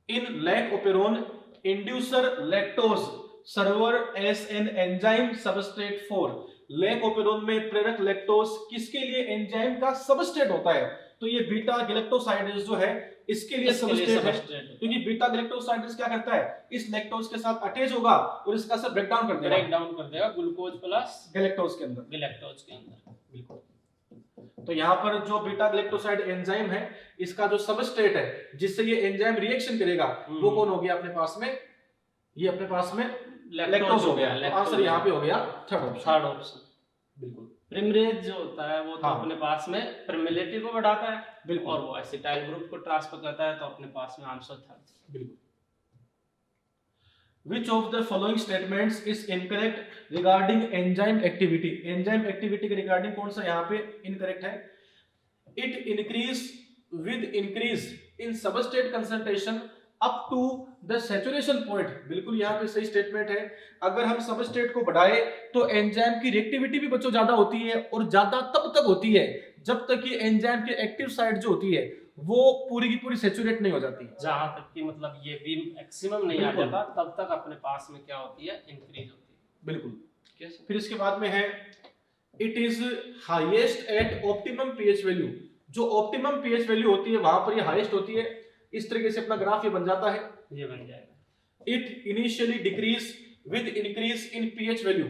In lac operon inducer lactose serves as an enzyme substrate for. Lac operon में प्रेरक लैक्टोज किसके लिए एंजाइम का सबस्ट्रेट होता है? तो ये बीटा गैलेक्टोसाइडेज जो है इसके लिए सबस्ट्रेट है, क्योंकि बीटा गैलेक्टोसाइडेज क्या करता है, इस लैक्टोज के साथ अटैच होगा और इसका सब ब्रेक डाउन कर देगा ग्लूकोज प्लस गैलेक्टोज के अंदर। बिल्कुल। तो यहाँ पर जो बीटा गैलेक्टोसाइड एंजाइम है इसका जो सबस्ट्रेट है जिससे ये एंजाइम रिएक्शन करेगा वो कौन हो गया अपने पास में? ये अपने पास में लैक्टोज हो गया। तो आंसर यहाँ पे हो गया थर्ड ऑप्शन। बिल्कुल। प्राइमरेज जो होता है वो तो अपने पास में परमिलिटी को बढ़ाता है, बिल्कुल, और वो एसिटाइल ग्रुप को ट्रांसफर करता है, तो अपने पास में आंसर थर्ड। बिल्कुल। Which of the following statements is incorrect regarding enzyme activity? Enzyme activity के रिगार्डिंग कौन सा यहाँ पे इनकरेक्ट है? It increase with increase in substrate concentration up to the saturation point। बिल्कुल यहाँ पे सही स्टेटमेंट है। अगर हम सबस्ट्रेट को बढ़ाए तो एंजाइम की रिएक्टिविटी भी बच्चों ज्यादा होती है, और ज्यादा तब तक होती है जब तक कि एंजाइम की एक्टिव साइट जो होती है वो पूरी की पूरी सैचुरेट नहीं हो जाती। जहां तक कि मतलब ये भी मैक्सिमम नहीं आ जाता तब तक अपने पास में क्या होती है, इंक्रीज होती है। बिल्कुल। कैसे? फिर इसके बाद में है it is highest eight optimum pH value. जो ऑप्टिमम पीएच वैल्यू होती है वहां पर ये हाईएस्ट होती है। इस तरीके से अपना ग्राफ ये बन जाता है, ये बन जाएगा। It initially decrease with increase in pH value.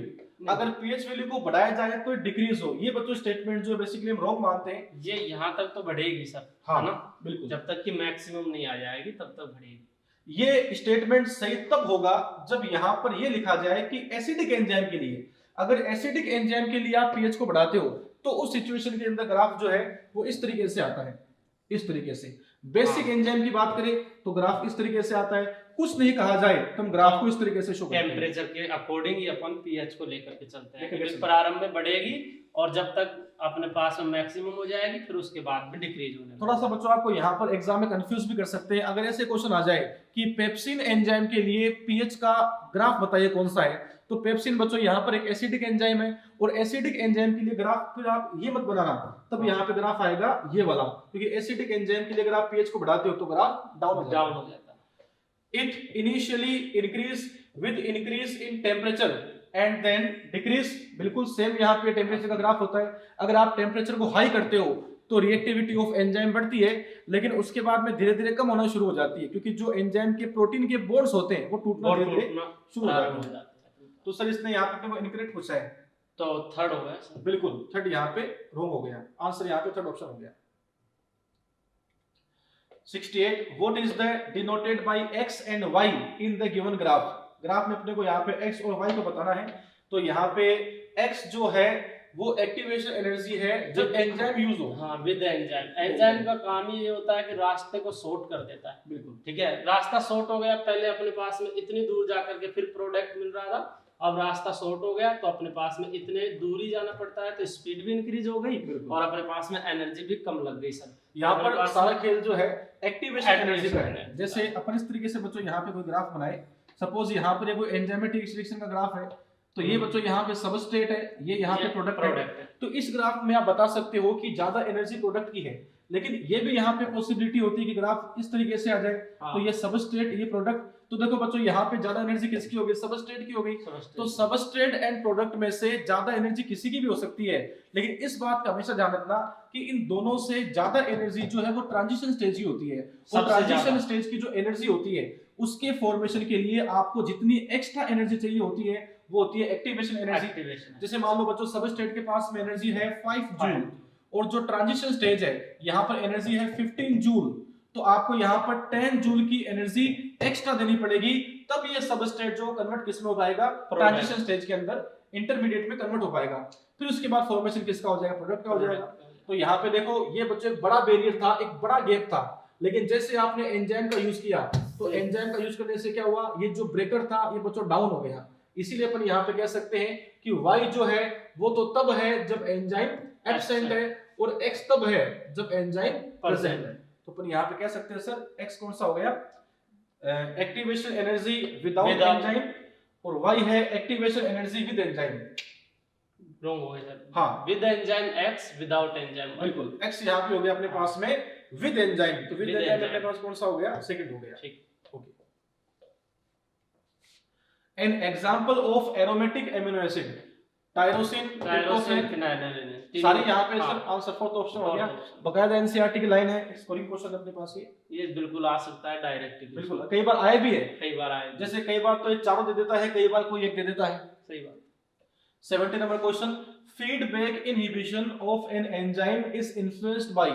अगर पीएच वैल्यू को बढ़ाया जाए तो डिक्रीज हो। ये बच्चों स्टेटमेंट जो बेसिकली हम रॉन्ग मानते हैं। ये यहाँ तक तो बढ़ेगी सर, हाँ है ना? बिल्कुल। जब तक कि मैक्सिमम नहीं आ जाएगी तब तक बढ़ेगी। ये स्टेटमेंट सही तब होगा जब यहाँ पर ये लिखा जाए कि एसिडिक एंजाइम के लिए, अगर एसिडिक एंजाइम के लिए आप पीएच को बढ़ाते हो तो उस सिचुएशन के अंदर ग्राफ जो है वो इस तरीके से आता है, इस तरीके से। बेसिक एंजाइम की बात करें तो ग्राफ इस तरीके से आता है। कुछ नहीं कहा जाए तो हम ग्राफ को इस तरीके से शो करते हैं। टेम्परेचर के अकॉर्डिंग ही अपन पीएच को लेकर के चलते हैं, क्योंकि प्रारंभ में बढ़ेगी और जब तक अपने पास में मैक्सिमम हो जाएगी फिर उसके बाद में डिक्रीज होने। थोड़ा सा बच्चों आपको यहाँ पर एग्जाम में कंफ्यूज भी कर सकते हैं। अगर ऐसे क्वेश्चन आ जाए कि पेप्सिन एंजाइम के लिए पीएच का ग्राफ बताइए कौन सा है, तो पेप्सिन बच्चों यहाँ पर एक एसिडिक एंजाइम है, और एसिडिक एंजाइम के लिए ग्राफ फिर आप ये मत बनाना, तब यहाँ पे ग्राफ आएगा ये वाला, क्योंकि एसिडिक एंजाइम के लिए अगर आप पीएच को बढ़ाते हो तो ग्राफ डाउन हो जाता है। It initially increase with increase in temperature and then decrease. बिल्कुल सेम यहाँ पे टेम्परेचर का ग्राफ होता है। अगर आप टेम्परेचर को हाई करते हो तो रिएक्टिविटी ऑफ एंजाइम बढ़ती है, लेकिन उसके बाद में धीरे धीरे कम होना शुरू हो जाती है, क्योंकि जो एंजाइम के प्रोटीन के बॉन्ड्स होते हैं वो टूटना धीरे धीरे शुरू हो जाते हैं। तो सर इसने यहाँ पे इनकरेक्ट पूछा है, तो थर्ड हो गया। बिल्कुल थर्ड यहाँ पे रॉन्ग हो गया। आंसर यहाँ पे थर्ड ऑप्शन हो गया। 68 what is the denoted by x and y in the given graph. Graph में अपने को यहाँ पे x और y को बताना है। तो यहाँ पे x जो है वो एक्टिवेशन एनर्जी है जब एंजाइम यूज हो। हाँ, विद एंजाइम। एंजाइम का काम ही ये होता है कि रास्ते को शॉर्ट कर देता है। बिल्कुल ठीक है, रास्ता शॉर्ट हो गया, पहले अपने पास में इतनी दूर जाकर के फिर प्रोडक्ट मिल रहा था, अब रास्ता शॉर्ट हो गया तो अपने पास में इतने दूरी जाना पड़ता है, तो स्पीड भी इंक्रीज हो गई और अपने पास में एनर्जी भी कम लग गई। सर यहाँ पर सारा खेल जो है एक्टिवेशन एनर्जी का है। जैसे अपन इस तरीके से बच्चों यहाँ पे कोई ग्राफ बनाए, सपोज यहाँ पर कोई एंजाइमेटिक रिएक्शन का ग्राफ है, तो ये बच्चों यहाँ पे सबस्ट्रेट है, ये यहाँ पे प्रोडक्ट है। तो इस ग्राफ में आप बता सकते हो कि ज्यादा एनर्जी प्रोडक्ट की है, लेकिन ये भी यहाँ पे पॉसिबिलिटी होती है कि ग्राफ इस तरीके से आ जाए। तो ये सबस्ट्रेट, ये प्रोडक्ट, तो देखो बच्चों यहाँ पे ज्यादा एनर्जी किसकी होगी? सबस्ट्रेट की होगी। तो सबस्ट्रेट एंड प्रोडक्ट में से ज्यादा एनर्जी किसी की भी हो सकती है, लेकिन इस बात का हमेशा ध्यान रखना कि इन दोनों से ज्यादा एनर्जी जो है वो ट्रांजिशन स्टेज की होती है। और ट्रांजिशन स्टेज की जो एनर्जी होती है उसके फॉर्मेशन के लिए आपको जितनी एक्स्ट्रा एनर्जी चाहिए होती है वो होती है एक्टिवेशन एनर्जी। जैसे मान लो बच्चों सबस्ट्रेट के पास में एनर्जी है 5 जूल, और जो ट्रांजिशन स्टेज है यहाँ पर एनर्जी है 15 जूल, तो आपको यहाँ पर 10 जूल की एनर्जी एक्स्ट्रा देनी पड़ेगी, तब ये सबस्ट्रेट जो कन्वर्ट किस में हो पाएगा? ट्रांजिशन स्टेज के अंदर इंटरमीडिएट में कन्वर्ट हो पाएगा। फिर उसके बाद फॉर्मेशन किसका हो जाएगा? प्रोडक्ट का हो जाएगा। तो यहाँ पे देखो ये बच्चों एक बड़ा बैरियर था, एक बड़ा गैप था, लेकिन जैसे आपने एंजाइम का यूज किया तो एंजाइम का यूज करने से क्या हुआ? ये जो ब्रेकर था ये बच्चों डाउन हो गया। इसीलिए अपन यहाँ पे कह सकते हैं कि y जो है वो तो तब है जब एंजाइम एब्सेंट है, और x तब है जब एंजाइम प्रेजेंट है। तो अपन यहाँ पे कह सकते हैं सर x कौन सा हो गया? एक्टिवेशन एनर्जी विदाउट एंजाइम, और वाई है activation energy with enzyme. Wrong हो गया सर। हाँ, with enzyme x, without enzyme. बिल्कुल, एक्स यहाँ पे हो गया अपने पास में विद एंजाइम, तो विद With एंजाइम enzyme। अपने पास कौन सा हो गया, सेकंड हो गया। ठीक। Okay, an example of aromatic amino acid tyrosine, tyrosine, tryptophan, फिनाइलिन, सारे यहाँ पे हाँ। सर आंसर फोर्थ ऑप्शन हो Fourth गया। option। बकायदा एनसीईआरटी की लाइन है, स्कोरिंग क्वेश्चन अपने पास ये बिल्कुल आ सकता है डायरेक्ट। बिल्कुल, कई बार आए भी है, कई बार आए। जैसे कई बार तो ये चारों दे देता है, कई बार कोई एक दे देता है। सही बात। 70 number question, feedback inhibition of an enzyme is influenced by,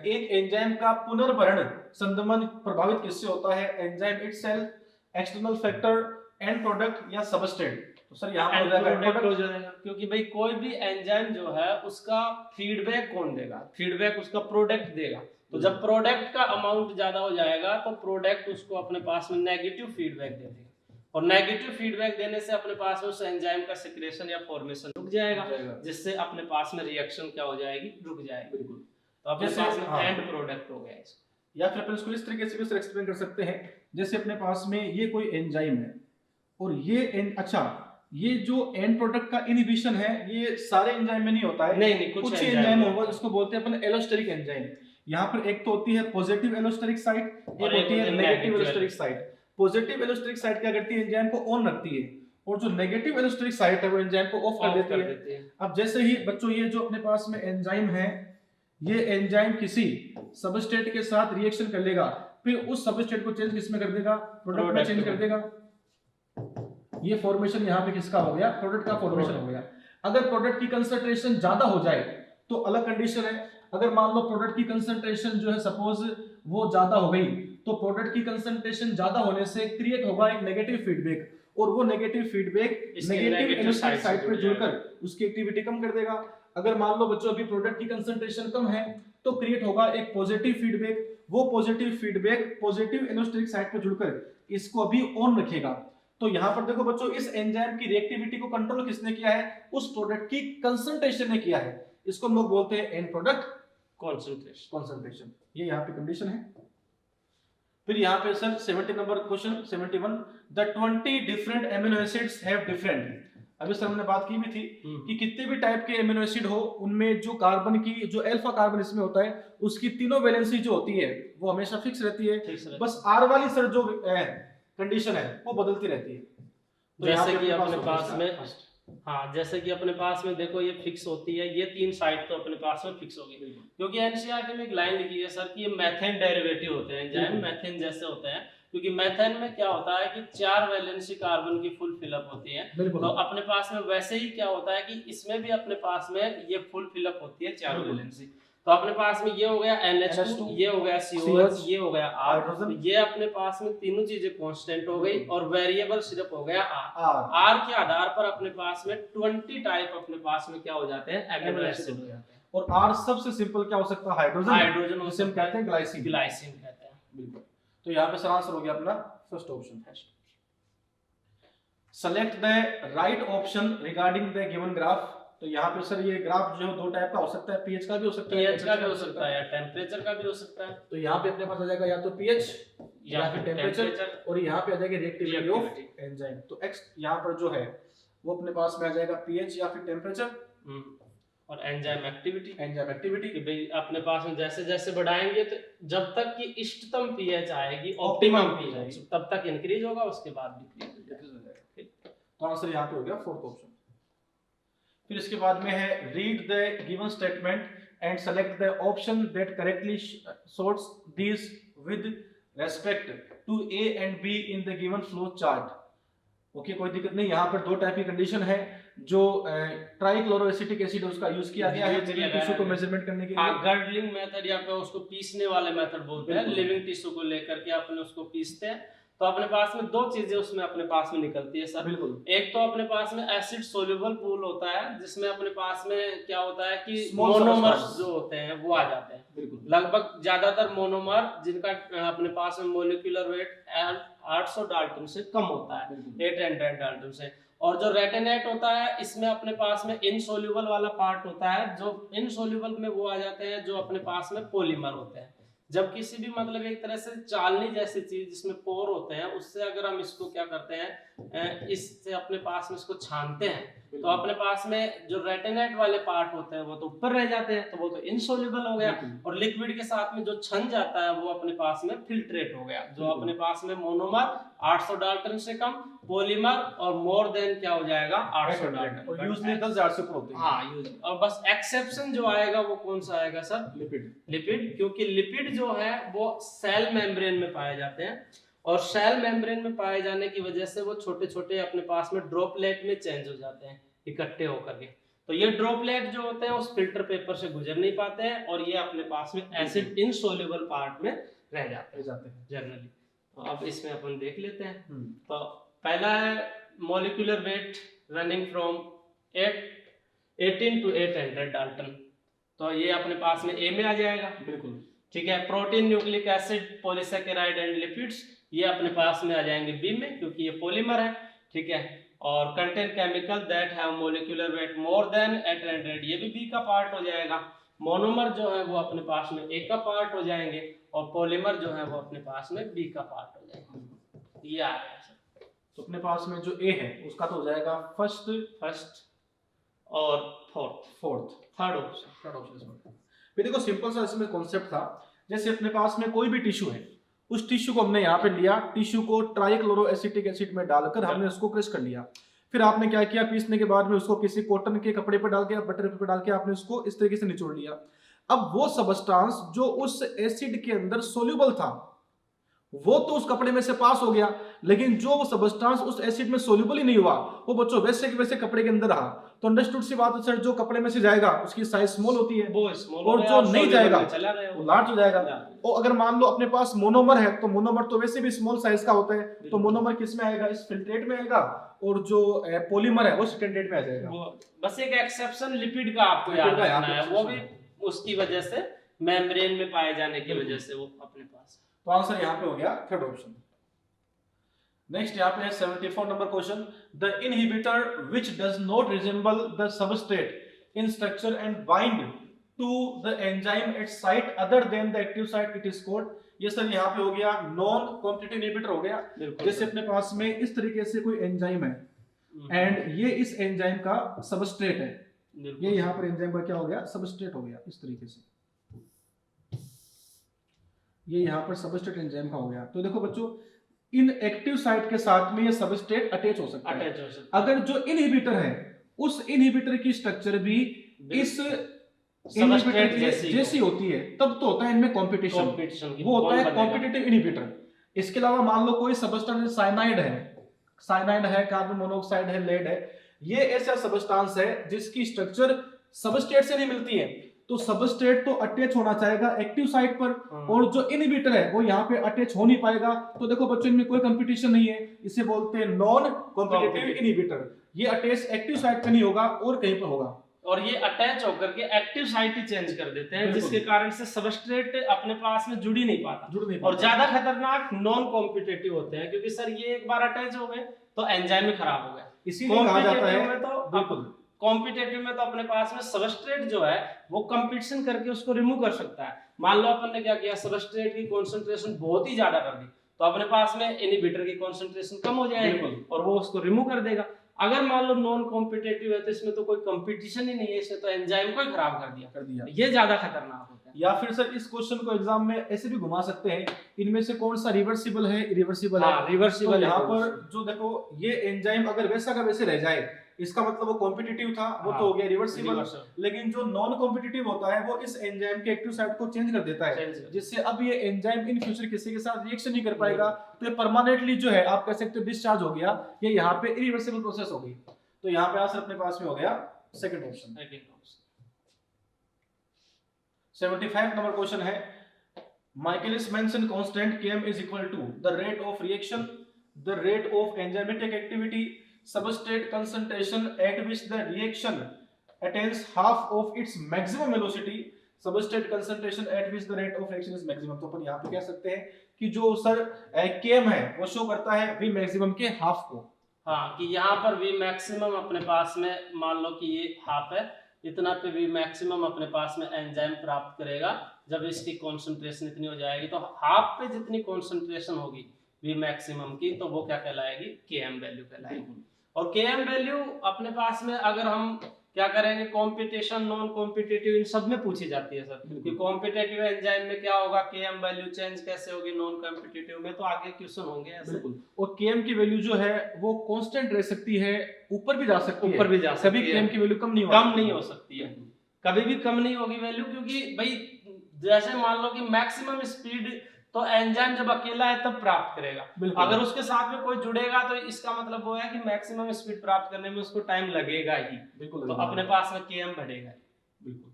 एक एंजाइम का पुनर्भरण संदमन प्रभावित किससे होता है, enzyme itself, external factor, and product या सबस्ट्रेट। तो सर यहाँ पर हो जाएगा प्रोडक्ट हो जाएगा, क्योंकि भाई कोई भी एंजाइम जो है उसका फीडबैक कौन देगा, फीडबैक उसका प्रोडक्ट देगा। तो जब प्रोडक्ट का अमाउंट ज्यादा हो जाएगा तो प्रोडक्ट उसको अपने पास में नेगेटिव फीडबैक दे देगा, और नेगेटिव फीडबैक देने से अपने पास में उस एंजाइम का सिक्रेशन या फॉर्मेशन रुक जाएगा, जिससे अपने पास में रिएक्शन क्या हो जाएगी, रुक जाएगी। बिल्कुल, तो अपने जैसे- पास में हाँ। एंड प्रोडक्ट हो गया इसका। या फिर अपन इसको इस तरीके से भी सर एक्सप्लेन कर सकते हैं, जैसे अपने पास में ये कोई एंजाइम है और अच्छा ये जो एंड प्रोडक्ट का इनहिबिशन है ये सारे एंजाइम में नहीं होता है, नहीं, कुछ एंजाइम होगा जिसको बोलते हैं अपन एलोस्टेरिक एंजाइम। यहाँ पर एक तो होती है पॉजिटिव एलोस्टेरिक साइट, एक और एक होती है होती है negative negative allosteric site. Positive allosteric site क्या करती है, एंजाइम को ऑन रखती है, और जो नेगेटिव एलोस्टेरिक साइट है वो एंजाइम को ऑफ कर देती है। अब जैसे ही बच्चों ये जो अपने पास में एंजाइम है, ये एंजाइम किसी सबस्ट्रेट के साथ रिएक्शन कर लेगा, फिर उस सबस्ट्रेट को चेंज किसमें कर देगा, प्रोडक्ट में चेंज कर देगा। ये फॉर्मेशन यहाँ पे किसका हो गया, प्रोडक्ट का फॉर्मेशन हो गया। अगर प्रोडक्ट की कंसंट्रेशन ज्यादा हो जाए तो अलग कंडीशन है। अगर मान लो प्रोडक्ट की कंसंट्रेशन जो है सपोज वो ज्यादा हो गई, तो प्रोडक्ट की कंसंट्रेशन ज्यादा होने से क्रिएट होगा एक नेगेटिव फीडबैक, और वो negative feedback negative allosteric site पे जुड़कर उसकी एक्टिविटी कम कर देगा। अगर मान लो बच्चों अभी प्रोडक्ट की कंसंट्रेशन कम है तो क्रिएट होगा एक पॉजिटिव फीडबैक, वो positive feedback positive allosteric site पे जुड़कर इसको अभी ऑन रखेगा। तो यहाँ पर देखो बच्चों, इस एंजाइम की रिएक्टिविटी को कंट्रोल किसने किया है, उस प्रोडक्ट की कंसंट्रेशन ने किया है। इसको हम लोग बोलते हैं एंड प्रोडक्ट कंसंट्रेशन। ये यहाँ पे कंडीशन है। फिर यहाँ पे sir 70 number question 71, the 20 different amino acids have different. अभी सर हमने बात की भी थी कि कितने भी टाइप के एमिनो एसिड हो, उनमें जो कार्बन की जो अल्फा कार्बन इसमें होता है उसकी तीनों वैलेंसी जो होती है वो हमेशा फिक्स रहती है। बस आर वाली सर जो कंडीशन है वो बदलती रहती है। तो जैसे कि अपने पास में, हाँ, जैसे कि अपने पास में देखो ये फिक्स होती है, ये तीन साइड तो अपने पास में फिक्स होगी, क्योंकि एनसीईआरटी में एक लाइन लिखी है सर कि ये मेथेन डेरिवेटिव होते हैं, एंजाइम मेथेन जैसे होते हैं, क्योंकि मेथेन में क्या होता है कि 4 वैलेंसी कार्बन की फुल फिलअप होती है। तो अपने पास में वैसे ही क्या होता है कि इसमें भी अपने पास में ये फुल फिलअप होती है 4 वैलेंसी। तो अपने पास में ये हो गया NH2, ये हो गया COH, ये हो गया R, ये अपने पास में तीनों चीजें कांस्टेंट हो गई, और वेरिएबल सिर्फ हो गया R के आधार पर अपने पास में 20 टाइप अपने पास में क्या हो जाते हैं, एमिनो एसिड हो जाते हैं। और R सबसे सिंपल क्या हो सकता है, हाइड्रोजन, जिसे हम कहते हैं ग्लाइसिन कहते हैं। बिल्कुल। तो यहाँ पे सर आंसर हो गया अपना first option. Select the right option regarding the given graph. तो यहाँ पे सर ये ग्राफ जो है दो टाइप का हो सकता है, पीएच का भी हो सकता है, पीएच का भी हो सकता है, या टेम्परेचर का भी हो सकता है। तो यहाँ पे अपने पास आ जाएगा या तो पीएच या फिर टेम्परेचर, और यहाँ पे आ जाएगी रिएक्टिविटी ऑफ एंजाइम। तो एक्स यहाँ पर जो है वो अपने पास में आ जाएगा पीएच या फिर टेम्परेचर, और एंजाइम एक्टिविटी कि भाई अपने पास में जैसे जैसे बढ़ाएंगे तो जब तक कि इष्टतम पीएच आएगी, ऑप्टिमम पीएच, तब तक इंक्रीज होगा, उसके बाद डिक्रीज हो जाएगा। तो आंसर यहाँ पे हो गया फोर्थ ऑप्शन। फिर इसके बाद में है read the given statement and select the option that correctly sorts these with respect to A and B in the given flow chart। Okay, कोई दिक्कत नहीं। यहाँ पर दो टाइप की कंडीशन है, जो ट्राइक्लोरोएसिटिक एसिड उसका यूज किया गया है टिश्यू को मेजरमेंट करने के लिए। गर्डलिंग मेथड या फिर उसको पीसने वाले मेथड बोलते हैं, लिविंग टिश्यू को लेकर के अपने उसको पीसते हैं। तो अपने पास में दो चीजें उसमें अपने पास में निकलती है सर। बिल्कुल। एक तो अपने पास में एसिड सोल्यूबल पूल होता है, जिसमें अपने पास में क्या होता है कि Small मोनोमर्स substance जो होते हैं वो आ जाते हैं। बिल्कुल। लगभग ज्यादातर मोनोमर जिनका अपने पास में मोलिकुलर वेट 800 डाल्टन से कम होता है, 800 डाल्टन से। और जो रेटिनेट होता है इसमें अपने पास में इनसोल्यूबल वाला पार्ट होता है, जो इनसोल्यूबल में वो आ जाते हैं जो अपने पास में पॉलीमर होते हैं। जब किसी भी मतलब एक तरह से चालनी जैसी चीज जिसमें पोर होते हैं, उससे अगर हम इसको क्या करते हैं इससे अपने पास में इसको छानते हैं तो अपने पास में जो रेटिनेट वाले पार्ट होते हैं वो तो ऊपर रह जाते हैं, तो वो तो इनसोल्यूबल हो गया, और लिक्विड के साथ में जो छन जाता है वो अपने पास में फिल्ट्रेट हो गया, जो अपने पास में मोनोमर 800 डाल्टन से कम, पॉलीमर और मोर देन क्या हो जाएगा 800 डाल्टन, और यूजुअली 10,000 से ऊपर होते हैं। हाँ यूज, और बस एक्सेप्शन जो आएगा वो कौन सा आएगा सर, लिपिड, क्योंकि लिपिड जो है वो सेल मेम्ब्रेन में पाए जाते हैं, और सेल मेम्ब्रेन में पाए जाने की वजह से वो छोटे छोटे अपने पास में ड्रॉपलेट में चेंज हो जाते हैं इकट्ठे होकर के, तो ये ड्रॉपलेट जो होते हैं उस फिल्टर पेपर से गुजर नहीं पाते हैं और ये अपने पास में एसिड इनसोल्यूबल पार्ट में रह जाते हैं जनरली। तो अब इसमें अपन देख लेते हैं। तो पहला है molecular weight running from 18 to 800 Dalton, तो ये अपने पास में ए में आ जाएगा, बिल्कुल ठीक है। Protein, nucleic acid, polysaccharide and lipids ये अपने पास में आ जाएंगे बी में, क्योंकि ये पॉलीमर है, ठीक है। और contain chemical that have molecular weight more than 800 ये भी बी का पार्ट हो जाएगा। मोनोमर जो है वो अपने पास में ए का पार्ट हो जाएंगे, और पॉलीमर जो है वो अपने पास में बी का पार्ट हो जाएगा। ये आ गया सर। तो अपने पास में जो ए है उसका तो हो जाएगा फर्स्ट और थर्ड ऑप्शन। फिर देखो सिंपल सा इसमें कॉन्सेप्ट था, जैसे अपने पास में कोई भी टिश्यू है, उस टिश्यू को हमने यहाँ पे लिया, टिश्यू को ट्राइक्लोरोएसिटिक एसिड में डालकर हमने उसको क्रश कर लिया, फिर आपने क्या किया, पीसने के बाद में उसको किसी कॉटन के कपड़े पर डाल के या बटर पे डाल के आपने उसको इस तरीके से निचोड़ लिया। अब वो सबस्टांस जो उस एसिड के अंदर सोल्यूबल था वो तो उस कपड़े में से पास हो गया, लेकिन जो वो सबस्टांस उस एसिड में सोल्यूबल ही नहीं हुआ वो बच्चों वैसे के वैसे कपड़े के अंदर रहा। तो अंडरस्टूड सी बात है सर, जो कपड़े में से जाएगा उसकी साइज स्मॉल होती है, वो स्मॉल, और जो नहीं जाएगा वो लार्ज हो जाएगा। और अगर मान लो अपने पास मोनोमर है तो मोनोमर तो वैसे भी स्मॉल साइज का होता है, तो मोनोमर किस में आएगा, इस फिल्ट्रेट में आएगा, और जो पॉलीमर है वो स्टैंडर्ड में आ जाएगा। बस एक एक्सेप्शन लिपिड का आपको याद रखना है, वो भी उसकी वजह से मेम्ब्रेन में पाए जाने की वजह से वो अपने पास। तो आंसर यहाँ पे हो गया थर्ड ऑप्शन। नेक्स्ट यहाँ पे है 74 number question, the inhibitor which does not resemble the substrate in structure and bind to the enzyme at site other than the active site it is called. ये sir यहाँ पे हो गया non competitive inhibitor हो गया। जैसे अपने पास में इस तरीके से कोई एंजाइम है एंड ये इस एंजाइम का सबस्ट्रेट है, ये यहाँ पर एंजाइम का क्या हो गया, सबस्ट्रेट हो गया इस तरीके से, ये यहाँ पर सबस्ट्रेट एंजाइम का हो गया। तो देखो बच्चों, इन एक्टिव साइट के साथ में ये सबस्ट्रेट अटैच हो सकता है। अगर जो इनहिबिटर है उस इनहिबिटर की स्ट्रक्चर भी इस इनहिबिटर जैसी होती है, तब तो होता है इनमें कंपटीशन, वो होता है कॉम्पिटिटिव इनहिबिटर। इसके अलावा मान लो कोई सबस्टेंस साइनाइड है, कार्बन मोनोऑक्साइड है, लेड है, ये ऐसा सबस्टेंस है जिसकी स्ट्रक्चर सबस्ट्रेट से नहीं मिलती है, तो सबस्ट्रेट तो अटैच होना चाहेगा एक्टिव साइट पर, और जो इनहिबिटर है वो यहाँ पे अटैच हो नहीं पाएगा। तो देखो बच्चों, इनमें कोई कंपटीशन नहीं है, इसे बोलते हैं नॉन कॉम्पिटिटिव इनहिबिटर। ये अटैच एक्टिव साइट पे नहीं होगा और कहीं पर होगा, और ये अटैच होकर के एक्टिव साइट ही चेंज कर देते हैं, जिसके कारण से सबस्ट्रेट अपने पास में जुड़ नहीं पाता। और ज्यादा खतरनाक नॉन कॉम्पिटिटिव होते हैं, क्योंकि सर ये एक बार अटैच हो गए तो एंजाइम ही खराब हो गया। इसीलिए कहा जाता है, तो बिल्कुल कॉम्पिटिटिव में तो अपने पास में सबस्ट्रेट जो है वो कंपटीशन करके उसको रिमूव कर सकता है। मान लो अपन ने क्या किया, सबस्ट्रेट की कंसंट्रेशन बहुत ही ज्यादा कर दी, तो अपने पास में इनहिबिटर की कंसंट्रेशन कम हो जाएगी और वो उसको रिमूव कर देगा। अगर मान लो नॉन कॉम्पिटिटिव है तो इसमें तो कोई कंपटीशन ही नहीं है, इसने तो एंजाइम को ही खराब कर दिया। ये ज्यादा खतरनाक होता है। या फिर सर इस क्वेश्चन को एग्जाम में ऐसे भी घुमा सकते हैं, इनमें से कौन सा रिवर्सिबल है, इरिवर्सिबल है। रिवर्सिबल तो यहाँ पर जो देखो, ये एंजाइम अगर वैसा का वैसे रह जाए, इसका मतलब वो कॉम्पिटिटिव था, वो तो हो गया रिवर्सिबल। लेकिन जो नॉन कॉम्पिटिटिव होता है वो इस एंजाइम के एक्टिव साइट को चेंज कर देता है, जिससे अब ये एंजाइम इन फ्यूचर किसी के साथ रिएक्शन नहीं कर पाएगा, तो ये परमानेंटली जो है आप कह सकते हो डिस्चार्ज हो गया, ये यहाँ पे इरिवर्सिबल प्रोसेस हो गई। तो यहाँ पे आंसर अपने पास में हो गया सेकंड ऑप्शन। 75 नंबर क्वेश्चन है, Michaelis mention constant Km is equal to the rate of reaction, the rate of enzymatic activity, substrate concentration at which the reaction attains half of its maximum velocity, substrate concentration at which the rate of reaction is maximum। तो अपन यहाँ पे कह सकते हैं कि जो sir Km है वो शो करता है V मैक्सिमम के हाफ को। हाँ, कि यहाँ पर V मैक्सिमम अपने पास में, मान लो कि ये हाफ है, इतना पे V मैक्सिमम अपने पास में एंजाइम प्राप्त करेगा जब इसकी कंसंट्रेशन इतनी हो जाएगी। तो हाफ पे जितनी कंसंट्रेशन होगी V मैक्सिमम की, तो वो क्या कहलाएगी, Km वैल्यू कहलाएगी। और Km वैल्यू अपने पास में अगर हम क्या करेंगे, कॉम्पिटिशन, नॉन कॉम्पिटिटिव, इन सब में पूछी जाती है सर कि कॉम्पिटिटिव एंजाइम में क्या होगा, Km वैल्यू चेंज कैसे होगी, नॉन कॉम्पिटिटिव में, तो आगे क्वेश्चन होंगे ऐसे। बिल्कुल। और Km की वैल्यू जो है वो कांस्टेंट रह सकती है, ऊपर भी जा सकती है, ऊपर भी जा सकती कभी है, Km की वैल्यू कम नहीं हो सकती है, कभी भी कम नहीं होगी वैल्यू, क्योंकि भाई जैसे मान लो कि मैक्सिमम स्पीड तो एंजाइम जब अकेला है तब प्राप्त करेगा, अगर उसके साथ में कोई जुड़ेगा तो इसका मतलब वो है कि मैक्सिमम स्पीड प्राप्त करने में उसको टाइम लगेगा ही, बिल्कुल, तो अपने पास में Km बढ़ेगा। बिल्कुल।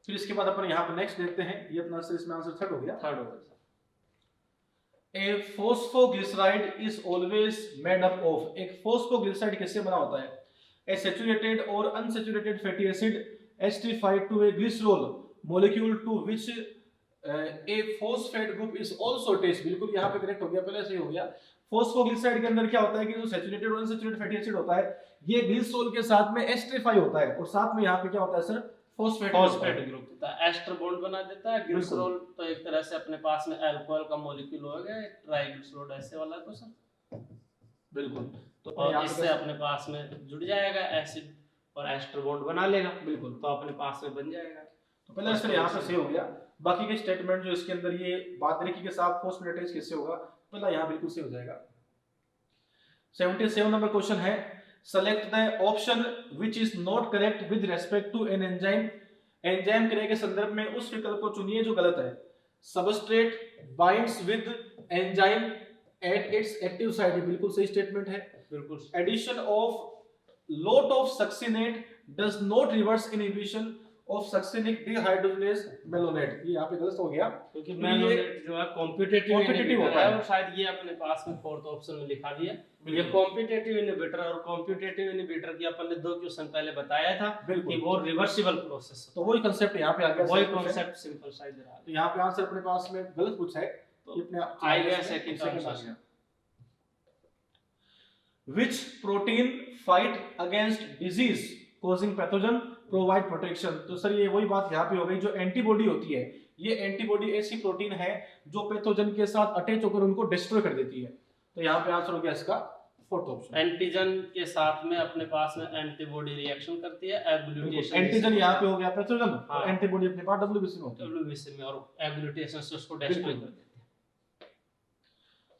फिर इसके बाद अपन यहाँ पे नेक्स्ट देखते हैं, ये अपना इसमें आंसर थर्ड हो गया। A phosphoglyceride is always made up of, एक फॉस्फोग्लिसराइड किससे बना होता है, ए सैचुरेटेड और unsaturated fatty acid esterified to a glycerol molecule to which a phosphate group is also attached. बिल्कुल यहाँ पे करेक्ट हो गया, पहले सही हो गया। फॉस्फोग्लिसराइड के अंदर क्या होता है कि जो सैचुरेटेड और अनसैचुरेटेड फैटी एसिड होता है ये ग्लिसरॉल के साथ में एस्टरीफाई होता है, और साथ में यहाँ पे क्या होता है सर, फॉस्फेट ग्रुप होता है, एस्टर बॉन्ड बना देता है। ग्लिसरॉल तो एक तरह से अपने पास में अल्कोहल का मॉलिक्यूल हो गया, ट्राइग्लिसराइड ऐसे वाला तो सर, बिल्कुल, तो और इससे अपने पास में जुड़ जाएगा एसिड और एस्टर बॉन्ड बना लेगा, बिल्कुल, तो अपने पास में बन जाएगा। तो पहले सर यहाँ पे सही हो गया, बाकी के स्टेटमेंट जो इसके अंदर ये बात रखी के साथ फॉस्फेट अटैच कैसे होगा, पहला यहाँ बिल्कुल सही हो जाएगा। 77 नंबर क्वेश्चन है, select the option which is not correct with respect to an enzyme, enzyme क्रिया के संदर्भ में उस विकल्प को चुनिए जो गलत है। Substrate binds with enzyme at its active site, बिल्कुल सही स्टेटमेंट है, बिल्कुल। Addition of lot of succinate does not reverse inhibition of succinic dehydrogenase malonate, ये यहाँ पे गलत हो गया क्योंकि malonate जो है कॉम्पिटिटिव होता है, और शायद ये अपने पास में फोर्थ ऑप्शन में लिखा भी है, ये कॉम्पिटिटिव इनहिबिटर, और कॉम्पिटिटिव इनहिबिटर की अपन ने 2 क्वेश्चन पहले बताया था कि वो रिवर्सिबल प्रोसेस, तो वही कांसेप्ट यहाँ पे आ गया, वही कांसेप्ट सिंपल सा इधर आ गया। तो यहाँ पे आंसर अपने पास में गलत पूछा है, तो ये अपने आ गया second answer. Which protein fight against disease causing pathogen provide protection, तो सर ये वही बात यहाँ पे हो गई, जो एंटीबॉडी होती है, ये एंटीबॉडी ऐसी प्रोटीन है जो पैथोजन के साथ अटैच होकर उनको डिस्ट्रॉय कर देती है, तो यहाँ पे आंसर हो गया इसका फोर्थ ऑप्शन। एंटीजन के साथ में अपने पास में एंटीबॉडी रिएक्शन करती है, एग्लूटेशन, एंटीजन यहाँ पे हो गया पैथोजन, और एंटीबॉडी अपने पास डब्ल्यूबीसी में होती है, डब्ल्यूबीसी में, और एग्लूटेशन से उसको डिस्ट्रॉय कर देती है।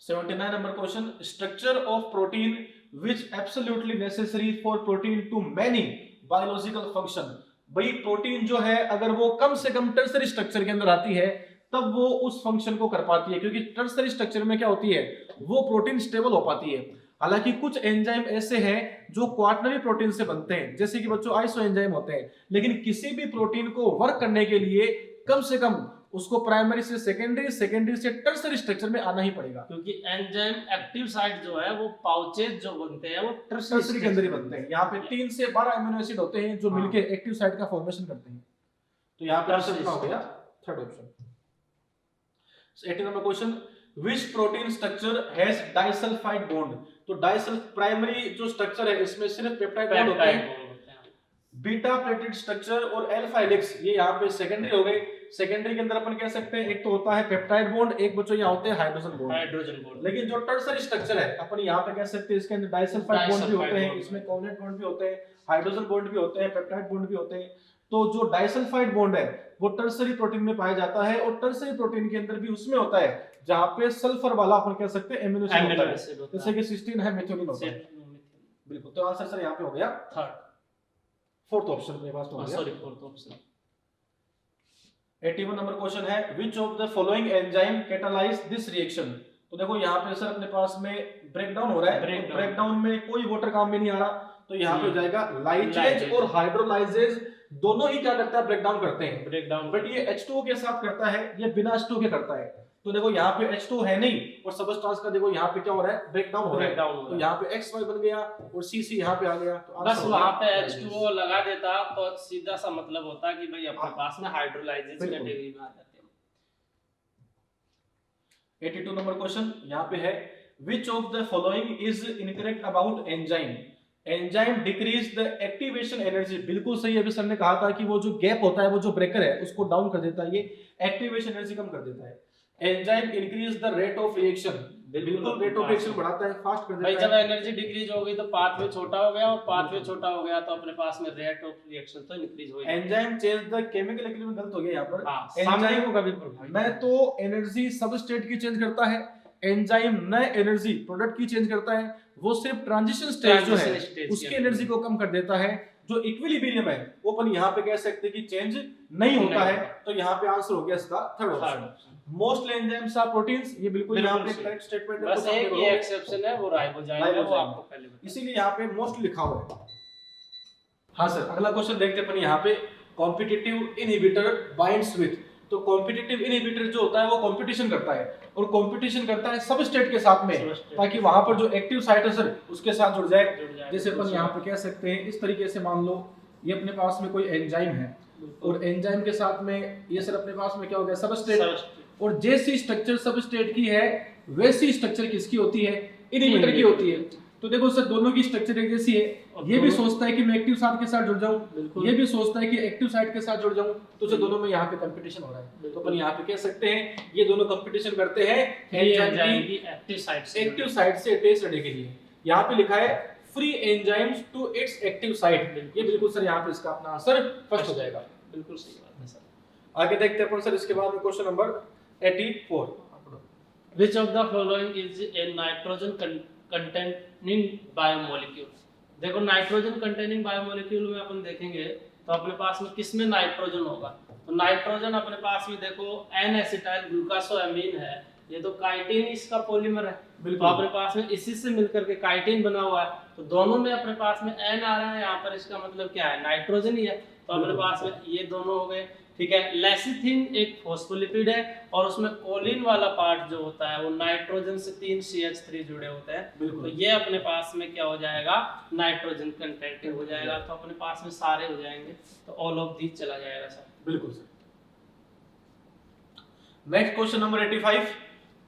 79 number question, structure of protein which absolutely necessary for protein to many biological function, भाई प्रोटीन जो है अगर वो कम से कम टर्सरी स्ट्रक्चर के अंदर आती है तब वो उस फंक्शन को कर पाती है, क्योंकि टर्सरी स्ट्रक्चर में क्या होती है, वो प्रोटीन स्टेबल हो पाती है। हालांकि कुछ एंजाइम ऐसे हैं जो क्वाटरनरी प्रोटीन से बनते हैं, जैसे कि बच्चों आइसो एंजाइम होते हैं, लेकिन किसी भी प्रोटीन को वर्क करने के लिए कम से कम उसको प्राइमरी से सेकेंडरी, सेकेंडरी से टर्सरी स्ट्रक्चर में आना ही पड़ेगा, क्योंकि एंजाइम एक्टिव साइट जो है वो पाउचेज जो बनते हैं वो टर्सरी के अंदर ही बनते हैं। यहाँ पे 3 से 12 अमीनो एसिड होते हैं जो मिलके एक्टिव साइट का फॉर्मेशन करते हैं, तो यहाँ पे आंसर हो गया third option. 80 number question, which protein structure has disulphide bond, तो डाइसल्फ प्राइमरी जो स्ट्रक्चर है इसमें सिर्फ पेप्टाइड बॉन्ड होते हैं, बीटा प्लेटेड स्ट्रक्चर और अल्फा हेलिक्स ये यहाँ पे सेकेंडरी हो गए। सेकेंडरी के अंदर अपन कह सकते हैं एक तो होता है पेप्टाइड बॉन्ड, एक बच्चों यहाँ होते हैं हाइड्रोजन बॉन्ड, लेकिन जो टर्सरी स्ट्रक्चर है अपन यहाँ पे कह सकते हैं इसके अंदर डाइसल्फाइड बॉन्ड भी होते हैं, इसमें कोवलेंट बॉन्ड भी होते हैं, हाइड्रोजन बॉन्ड भी होते हैं, पेप्टाइड बॉन्ड भी होते हैं। तो जो डाइसल्फाइड बॉन्ड है वो टर्सरी प्रोटीन में पाया जाता है, और टर्सरी प्रोटीन के अंदर भी उसमें होता है जहाँ पे सल्फर वाला अपन कह सकते हैं एमिनो एसिड होता है, जैसे कि सिस्टीन है, मेथियोनिन होता है, बिल्कुल। तो आंसर सर यहाँ पे हो गया थर्ड, फोर्थ ऑप्शन मेरे पास तो हो गया, sorry fourth option. 81 number question है, which of the following enzyme catalyze this reaction, तो देखो यहाँ पे सर अपने पास में ब्रेकडाउन हो रहा है, ब्रेकडाउन में कोई वाटर काम में नहीं आ रहा, तो यहाँ पे हो जाएगा लाइजेज और हाइड्रोलाइजेज दोनों ही क्या करता है, ब्रेकडाउन करते हैं, ब्रेकडाउन, बट ये H2O के साथ करता है, ये बिना H2O के करता है। तो देखो यहाँ पे H2O है नहीं, और सबस्टांस का देखो यहाँ पे क्या हो रहा है, ब्रेकडाउन हो रहा है, तो यहाँ पे XY बन गया और CC यहाँ पे आ गया, तो बस वहाँ पे H2O लगा देता तो सीधा सा मतलब होता कि भाई अपने पास में हाइड्रोलाइजेज कैटेगरी में आ जाते हैं। 82 नंबर क्वेश्चन यहाँ पे है, which of the following is incorrect about enzyme, enzyme decrease the activation energy, बिल्कुल सही। अभी सर ने कहा था कि वो जो गैप होता है, वो जो ब्रेकर है उसको डाउन कर देता है, ये एक्टिवेशन एनर्जी कम कर देता है। Enzyme increase the rate of reaction, बिल्कुल रेट ऑफ रिएक्शन बढ़ाता है, फास्ट कर भाई देता जब है। एनर्जी डिक्रीज हो गई तो पाथवे छोटा हो गया, और पाथवे छोटा हो गया तो अपने पास में रेट ऑफ रिएक्शन तो इंक्रीज हो गया। Enzyme change the chemical equilibrium, गलत हो गया यहाँ पर। हाँ, सामने को कभी प्रभावित मैं तो एनर्जी सबस्टेट की चेंज करता है, एंजाइम नए एनर्जी प्रोडक्ट की चेंज करता है, वो सिर्फ ट्रांजिशन स्टेज जो है उसकी एनर्जी को कम कर देता है। जो इक्विलिब्रियम है वो अपन यहाँ पे कह सकते हैं कि चेंज नहीं होता है, तो यहाँ पे आंसर हो गया इसका third option. Mostly enzymes are proteins, ये बिल्कुल यहाँ पे करेक्ट स्टेटमेंट है, बस एक ये एक्सेप्शन है, वो राइबोजाइम है, वो आपको पहले बताया, इसीलिए यहाँ पे मोस्ट लिखा हुआ है। हाँ सर, अगला क्वेश्चन देखते हैं अपन यहाँ पे, कॉम्पिटिटिव इनहिबिटर बाइंड्स विथ। तो कॉम्पिटिटिव इनहिबिटर जो होता है वो कंपटीशन करता है, और कंपटीशन करता है सबस्टेट के साथ में, ताकि वहां पर जो एक्टिव साइट है सर उसके साथ जुड़ जाए। जैसे अपन यहाँ पे कह सकते हैं इस तरीके से, मान लो ये अपने पास में कोई एंजाइम है, और एंजाइम के साथ में ये सर अपने पास में क्या हो गया, सबस्ट्रेट, और जैसी स्ट्रक्चर सबस्ट्रेट की है वैसी स्ट्रक्चर किसकी होती है, इनहिबिटर की होती है। तो देखो सर दोनों की स्ट्रक्चर एक जैसी है, ये भी सोचता है कि मैं एक्टिव साइट के साथ जुड़ जाऊं, ये भी सोचता है कि एक्टिव साइट के साथ जुड़ जाऊं, तो सर दोनों में यहाँ पे कंपटीशन हो रहा है। तो अपन यहाँ पे कह सकते हैं ये दोनों कंपटीशन करते हैं एंजाइम की एक्टिव साइट से अटैच रहने के लिए। यहाँ पे लिखा है free enzymes to its active site, ये बिल्कुल सर यहाँ पे इसका अपना आंसर फर्स्ट हो जाएगा। बिल्कुल सही बात है सर। आगे देखते हैं अपन सर इसके बाद में question number 84। Which of the following is a nitrogen containing biomolecule? देखो नाइट्रोजन कंटेनिंग बायोमोलिक्यूल में अपन देखेंगे तो अपने पास में किसमें नाइट्रोजन होगा, तो नाइट्रोजन अपने पास में देखो एन एसिटाइल ग्लूकोसामीन है, ये तो काइटिन इसका पॉलीमर है, तो अपने पास में इसी से मिलकर के काइटिन बना हुआ है, तो दोनों में अपने पास में एन आ रहा है, यहाँ पर इसका मतलब क्या है, नाइट्रोजन ही है, तो अपने पास में ये दोनों हो गए। ठीक है, लेसिथिन एक फॉस्फोलिपिड है, और उसमें कोलिन वाला पार्ट जो होता है वो नाइट्रोजन से 3 CH3 जुड़े होते हैं, तो ये अपने पास में क्या हो जाएगा, नाइट्रोजन कंटेंटिंग हो जाएगा, तो अपने पास में सारे हो जाएंगे, तो ऑल ऑफ दीज चला जाएगा सर। बिल्कुल sir. Next question number 85,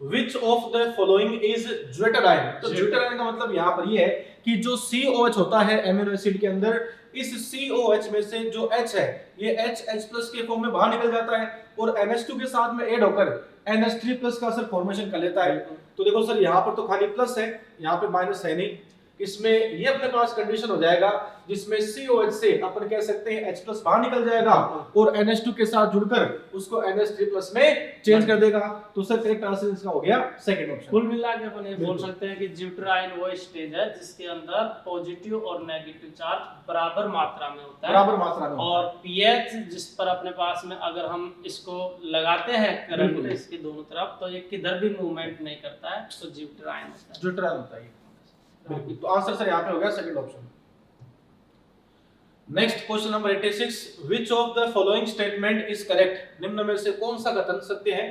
which of the following is ड्यूटेराइन। तो ड्यूटेराइन का मतलब यहाँ पर ये है कि जो COH होता है एमिनो एसिड के अंदर, इस COH में से जो H है ये H+ के फॉर्म में बाहर निकल जाता है, और NH2 के साथ में ऐड होकर NH3+ का सर फॉर्मेशन कर लेता है। तो देखो सर यहाँ पर तो खाली प्लस है, यहाँ पे माइनस है नहीं, इसमें ये अपने पास कंडीशन हो जाएगा जिसमें COH से अपन कह सकते हैं H+ बाहर निकल जाएगा, और NH2 के साथ जुड़कर उसको NH3+ में चेंज कर देगा। तो सर करेक्ट आंसर इसका हो गया सेकंड ऑप्शन। कुल मिला के अपन ये बोल सकते हैं कि ड्यूटेराइन वो स्टेज है जिसके अंदर पॉजिटिव और नेगेटिव चार्ज बराबर मात्रा में होता है, बराबर मात्रा में, और pH जिस पर अपने पास में अगर हम इसको लगाते हैं करंट इसके दोनों तरफ, तो ये किधर भी मूवमेंट नहीं करता है, तो ड्यूटेराइन होता है। ड्यूटेराइन होता है बिल्कुल। तो आंसर सर यहाँ पे हो गया second option. Next question number 86, which of the following statement is correct? निम्न में से कौन सा कथन सत्य है?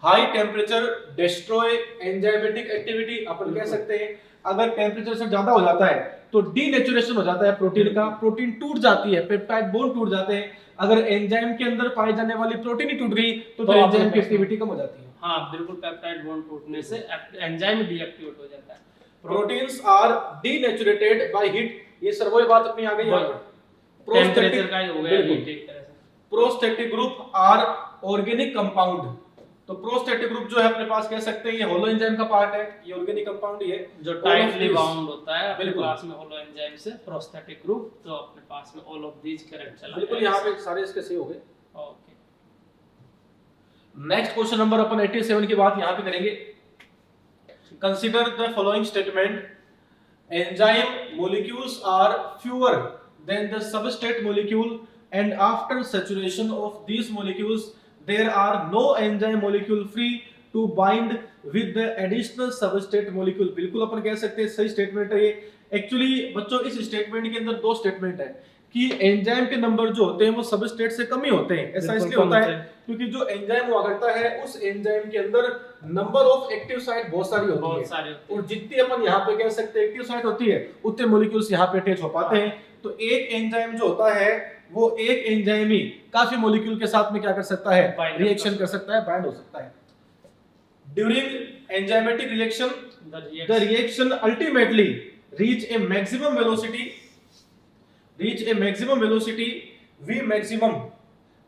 High temperature destroy enzymatic activity. अपन कह सकते हैं अगर टेम्परेचर से ज्यादा हो जाता है तो डीनेचुरेशन हो जाता है प्रोटीन का, प्रोटीन टूट जाती है, पेप्टाइड बॉन्ड टूट जाते हैं। अगर एंजाइम के अंदर पाई जाने वाली प्रोटीन ही टूट गई तो फिर एंजाइम की एक्टिविटी कम हो जाती है। हाँ बिल्कुल, पेप्टाइड बॉन्ड टूटने से एंजाइम डीएक्टिवेट हो जाता है। प्रोटीन्स आर डीनेचुरेटेड बाय हीट, ये सर वही बात अपनी आ गई यहाँ पर, टेम्परेचर का ही हो गया हीट एक तरह से। Prosthetic group are organic compound. तो प्रोस्थेटिक ग्रुप जो है अपने पास कह सकते हैं ये होलो एंजाइम का पार्ट है, ये ऑर्गेनिक कंपाउंड ही है जो टाइटली बाउंड होता है अपने पास में होलो एंजाइम से, प्रोस्थेटिक ग्रुप। तो अपने पास में ऑल ऑफ दीज करेक्ट चला, बिल्कुल यहाँ पे सारे इसके सही हो गए। ओके, नेक्स्ट क्वेश्चन नंबर अपन 87 की बात यहाँ पे करेंगे। Consider the following statement, enzyme molecules are fewer than the substrate molecule and after saturation of these molecules there are no enzyme molecule free to bind with the additional substrate molecule। बिल्कुल अपन कह सकते हैं सही statement है ये। Actually बच्चों इस statement के अंदर दो स्टेटमेंट है कि एंजाइम के नंबर जो होते हैं वो सबस्ट्रेट से कम ही होते हैं। ऐसा इसलिए होता है क्योंकि जो एंजाइम हुआ करता है उस एंजाइम के अंदर नंबर ऑफ एक्टिव साइट बहुत सारी होती है, और जितनी अपन यहाँ पे कह सकते हैं एक्टिव साइट होती है उतने मॉलिक्यूल्स यहाँ पे अटैच हो पाते हैं। तो एक एंजाइम जो होता है वो एक एंजाइम ही काफी मॉलिक्यूल के साथ में क्या कर सकता है, रिएक्शन कर सकता है, बाइंड हो सकता है। During enzymatic reaction the reaction ultimately reach a maximum velocity v maximum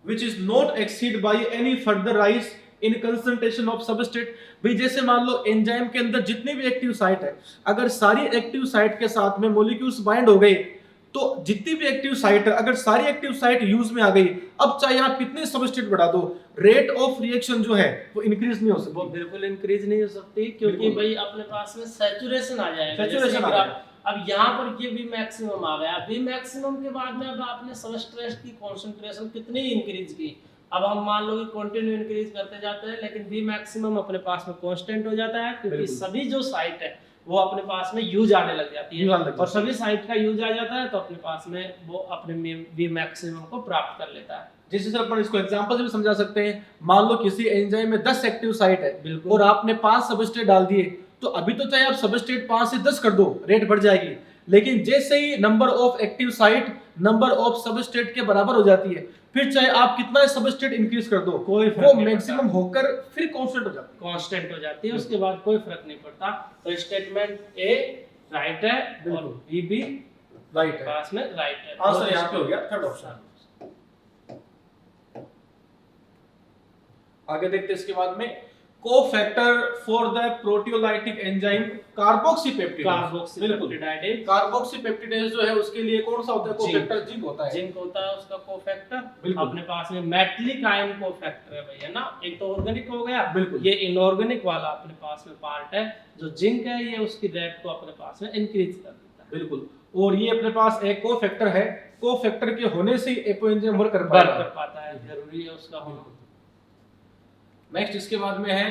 which is not exceed by any further rise in concentration of substrate. भाई जैसे मान लो एंजाइम के अंदर जितनी भी एक्टिव साइट है, अगर सारी एक्टिव साइट के साथ में मॉलिक्यूल्स बाइंड हो गए, तो जितनी भी एक्टिव साइट है, अगर सारी एक्टिव साइट यूज में आ गई, अब चाहे आप कितने सबस्ट्रेट बढ़ा दो, रेट ऑफ रिएक्शन जो है वो इंक्रीज नहीं हो सकती। वो बिल्कुल इंक्रीज नहीं हो सकती, क्योंकि भाई अपने पास में सैचुरेशन आ जाएगा। सैचुरेशन आ जाएगा। अब यहाँ पर ये भी मैक्सिमम आ गया। भी मैक्सिमम के बाद में अब आपने सबस्ट्रेट की कंसंट्रेशन कितनी इंक्रीज की, अब हम मान लो कि कंटिन्यू इंक्रीज करते जाते हैं, लेकिन भी मैक्सिमम अपने पास में कांस्टेंट हो जाता है, क्योंकि सभी जो साइट है वो अपने पास में यूज आने लग जाती है, और सभी साइट का यूज आ जाता है, तो अपने पास में वो अपने भी मैक्सिमम को प्राप्त कर लेता है। जैसे सर अपन इसको एग्जांपल से भी समझा सकते हैं। मान लो किसी एंजाइम में 10 एक्टिव साइट है, बिल्कुल, और आपने 5 सबस्ट्रेट डाल दिए, तो अभी तो चाहे आप सबस्ट्रेट 5 से 10 कर दो, रेट बढ़ जाएगी, लेकिन जैसे ही number of active site number of substrate के बराबर हो जाती है, फिर चाहे आप कितना सबस्ट्रेट इंक्रीज कर दो, कोई वो मैक्सिमम होकर फिर कांस्टेंट हो जाती है, कांस्टेंट हो जाती है, उसके बाद कोई फर्क नहीं पड़ता। तो स्टेटमेंट ए राइट है और बी भी राइट है, पास में राइट है। आंसर यहाँ पे हो गया थर्ड ऑप्शन। आगे देखते हैं इसके बाद में, cofactor for the proteolytic enzyme carboxypeptidase. बिल्कुल, कार्बोक्सीपेप्टिडेज जो है उसके लिए कौन सा होता है कोफैक्टर? जिंक होता है, जिंक होता है उसका कोफैक्टर। अपने पास में मेटलिक आयन कोफैक्टर है भैया ना, एक तो ऑर्गेनिक हो गया, ये इनऑर्गेनिक वाला अपने पास में पार्ट है, जो जिंक है ये उसकी रेट को अपने पास में इंक्रीज कर देता है। बिल्कुल, और ये अपने पास एक कोफैक्टर है, कोफैक्टर के होने से एपो एंजाइम वर्क कर पाता है, जरूरी है उसका होना। नेक्स्ट इसके बाद में है,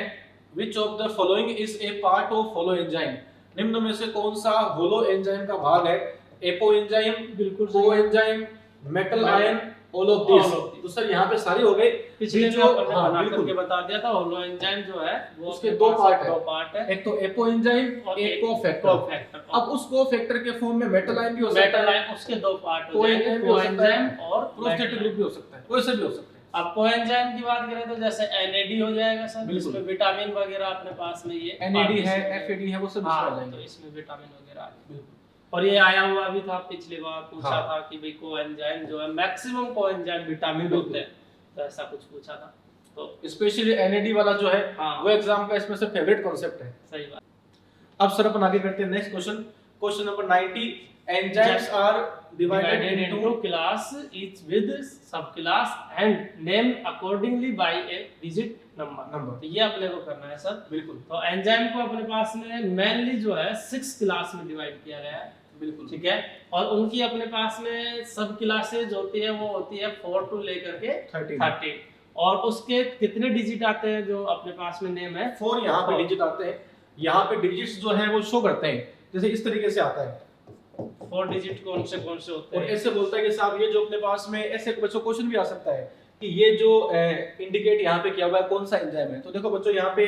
विच of the following is a part of holo enzyme? निम्न में से कौन सा होलो एंजाइम का भाग है? एपो एंजाइम, बिल्कुल को enzyme, metal ion, all of this. तो सर यहाँ पे सारे हो गए। पिछले जो बना करके बता दिया था, होलो एंजाइम जो है वो उसके दो पार्ट है, एक तो एपो एंजाइम और एक कोफैक्टर। अब उस कोफैक्टर के फॉर्म में मेटल आयन भी हो सकता है, मेटल आयन उसके दो पार्ट हो जाएंगे, कोएंजाइम और प्रोस्टेटिक ग्रुप भी हो सकता है, कोई से भी हो सकता है। अब कोएंजाइम की बात करें तो जैसे NAD हो जाएगा सर, इसमें विटामिन वगैरह अपने पास में ये NAD है, FAD है, वो सब आ जाएंगे, तो इसमें विटामिन वगैरह आ जाएंगे। और ये आया हुआ भी था पिछली बार, पूछा था कि भाई कोएंजाइम जो है मैक्सिमम कोएंजाइम विटामिन होते हैं, तो ऐसा कुछ पूछा था। तो स्पेशली NAD वाला जो है वो एग्जाम का इसमें से फेवरेट कांसेप्ट है। सही बात। अब सर अपन आगे करते हैं next question, question number 90। Enzymes are divided into class each with subclass and named accordingly by a digit number। तो ये अपने को करना है सर। बिल्कुल, तो एंजाइम को अपने पास में मेनली जो है 6 क्लास में डिवाइड किया गया है। बिल्कुल, ठीक है, और उनकी अपने पास में सब क्लासेज होती है, वो होती है 4 टू लेकर के 13। और उसके कितने डिजिट आते हैं जो अपने पास में नेम है? 4 यहाँ पे डिजिट आते हैं। यहाँ पे डिजिट्स जो है वो शो करते हैं, जैसे इस तरीके से आता है 4 डिजिट कौन से होते हैं। और ऐसे बोलता है कि साहब ये जो अपने पास में, ऐसे बच्चों क्वेश्चन भी आ सकता है कि ये जो इंडिकेट यहाँ पे किया हुआ है कौन सा एंजाइम है। तो देखो बच्चों, यहाँ पे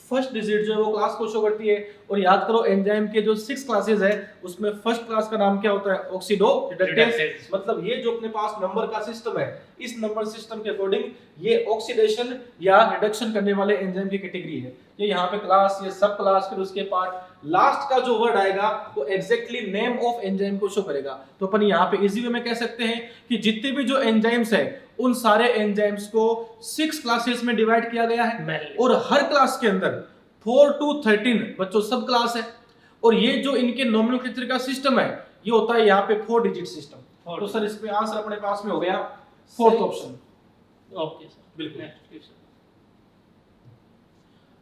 फर्स्ट डिजिट जो है वो क्लास को शो करती है, और याद करो एंजाइम के जो 6 क्लासेस है उसमें फर्स्ट क्लास का नाम क्या होता है? Oxido reductase. मतलब ये जो अपने पास नंबर का सिस्टम है, इस नंबर सिस्टम के अकॉर्डिंग ये ऑक्सीडेशन या रिडक्शन करने वाले एंजाइम की कैटेगरी है। ये यहाँ पे क्लास, ये सब क्लास, फिर उसके पार्ट, लास्ट का जो वर्ड आएगा वो एग्जैक्टली नेम ऑफ एंजाइम को शो करेगा। तो अपन यहाँ पे इजी वे में कह सकते हैं कि जितने भी जो एंजाइम्स है उन सारे एंजाइम्स को 6 क्लासेस में डिवाइड किया गया है, और हर क्लास के अंदर 4 to 13 बच्चों सब क्लास है, और ये जो इनके नोमेनक्लेचर का सिस्टम है ये होता है यहाँ पे 4 डिजिट सिस्टम। तो सर इसमें आंसर अपने पास में हो गया फोर्थ ऑप्शन। ओके सर, बिल्कुल।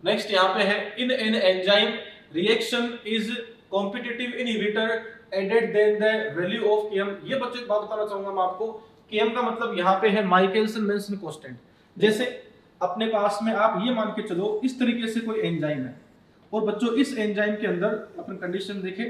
नेक्स्ट यहाँ पे है, in an enzyme reaction is competitive inhibitor added then the value of Km। ये बच्चों एक बात बताना चाहूंगा मैं आपको, Km का मतलब यहाँ पे है माइकलसन मेंसन कांस्टेंट। जैसे अपने पास में आप ये मान के चलो इस तरीके से कोई एंजाइम है, और बच्चों इस एंजाइम के अंदर अपन कंडीशन देखें,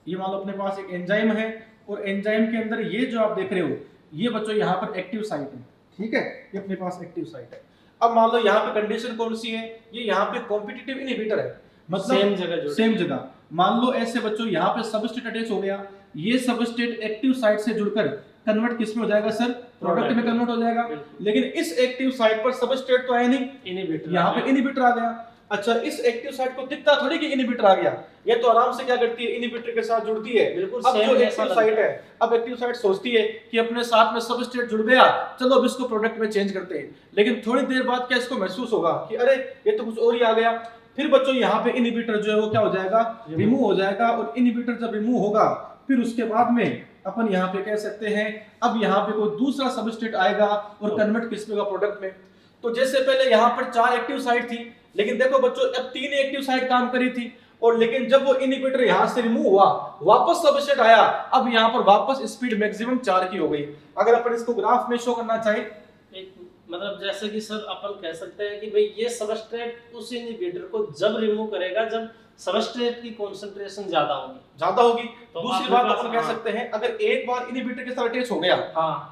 ये मान लो अपने पास एक एंजाइम है, और एंजाइम के अंदर ये जो आप देख रहे हो ये बच्चों यहाँ पर एक्टिव साइट है, ठीक है, ये अपने पास एक्टिव साइट है। अब मान लो यहाँ पे कंडीशन कौन सी है? ये यहाँ पे कॉम्पिटिटिव इनहिबिटर है, मतलब सेम जगह। मान लो ऐसे बच्चों यहाँ पे सबस्ट्रेट अटैच हो गया, ये सबस्ट्रेट एक्टिव साइट से जुड़कर कन्वर्ट किस में हो जाएगा सर? प्रोडक्ट में कन्वर्ट हो जाएगा। लेकिन इस एक्टिव साइट पर सबस्ट्रेट तो है नहीं, इनहिबिटर, यहाँ पे इनहिबिटर आ गया। अच्छा, इस एक्टिव साइट को दिखता थोड़ी कि इनहिबिटर आ गया, ये तो आराम से क्या करती है, इनहिबिटर के साथ जुड़ती है। बिल्कुल अब जो same जैसा एक्टिव लगता साइट है, अब एक्टिव साइट सोचती है कि अपने साथ में सबस्ट्रेट जुड़ गया, चलो अब इसको प्रोडक्ट में चेंज करते हैं। लेकिन थोड़ी देर बाद क्या इसको महसूस होगा कि अरे ये तो कुछ और ही आ गया। फिर बच्चों यहाँ पे इनहिबिटर जो है वो क्या हो जाएगा, रिमूव हो जाएगा। और इनहिबिटर जब रिमूव होगा फिर उसके बाद में अपन यहाँ पे कह सकते हैं अब यहाँ पे कोई दूसरा सबस्ट्रेट आएगा और कन्वर्ट किस में होगा, प्रोडक्ट में। तो जैसे पहले यहाँ पर 4 एक्टिव साइट थी, लेकिन देखो बच्चों अब 3 एक्टिव साइट काम करी थी, और लेकिन जब वो इनहिबिटर यहाँ से रिमूव हुआ, वापस सबस्ट्रेट आया, अब यहाँ पर वापस स्पीड मैक्सिमम 4 की हो गई। अगर अपन इसको ग्राफ में शो करना चाहे, एक मतलब जैसे कि सर अपन कह सकते हैं कि भाई ये सबस्ट्रेट उस इनहिबिटर को जब रिमूव करेगा जब सबस्ट्रेट की कंसंट्रेशन ज्यादा होगी। तो दूसरी बात अपन कह सकते हैं अगर एक बार इनहिबिटर के साथ अटैच हो गया,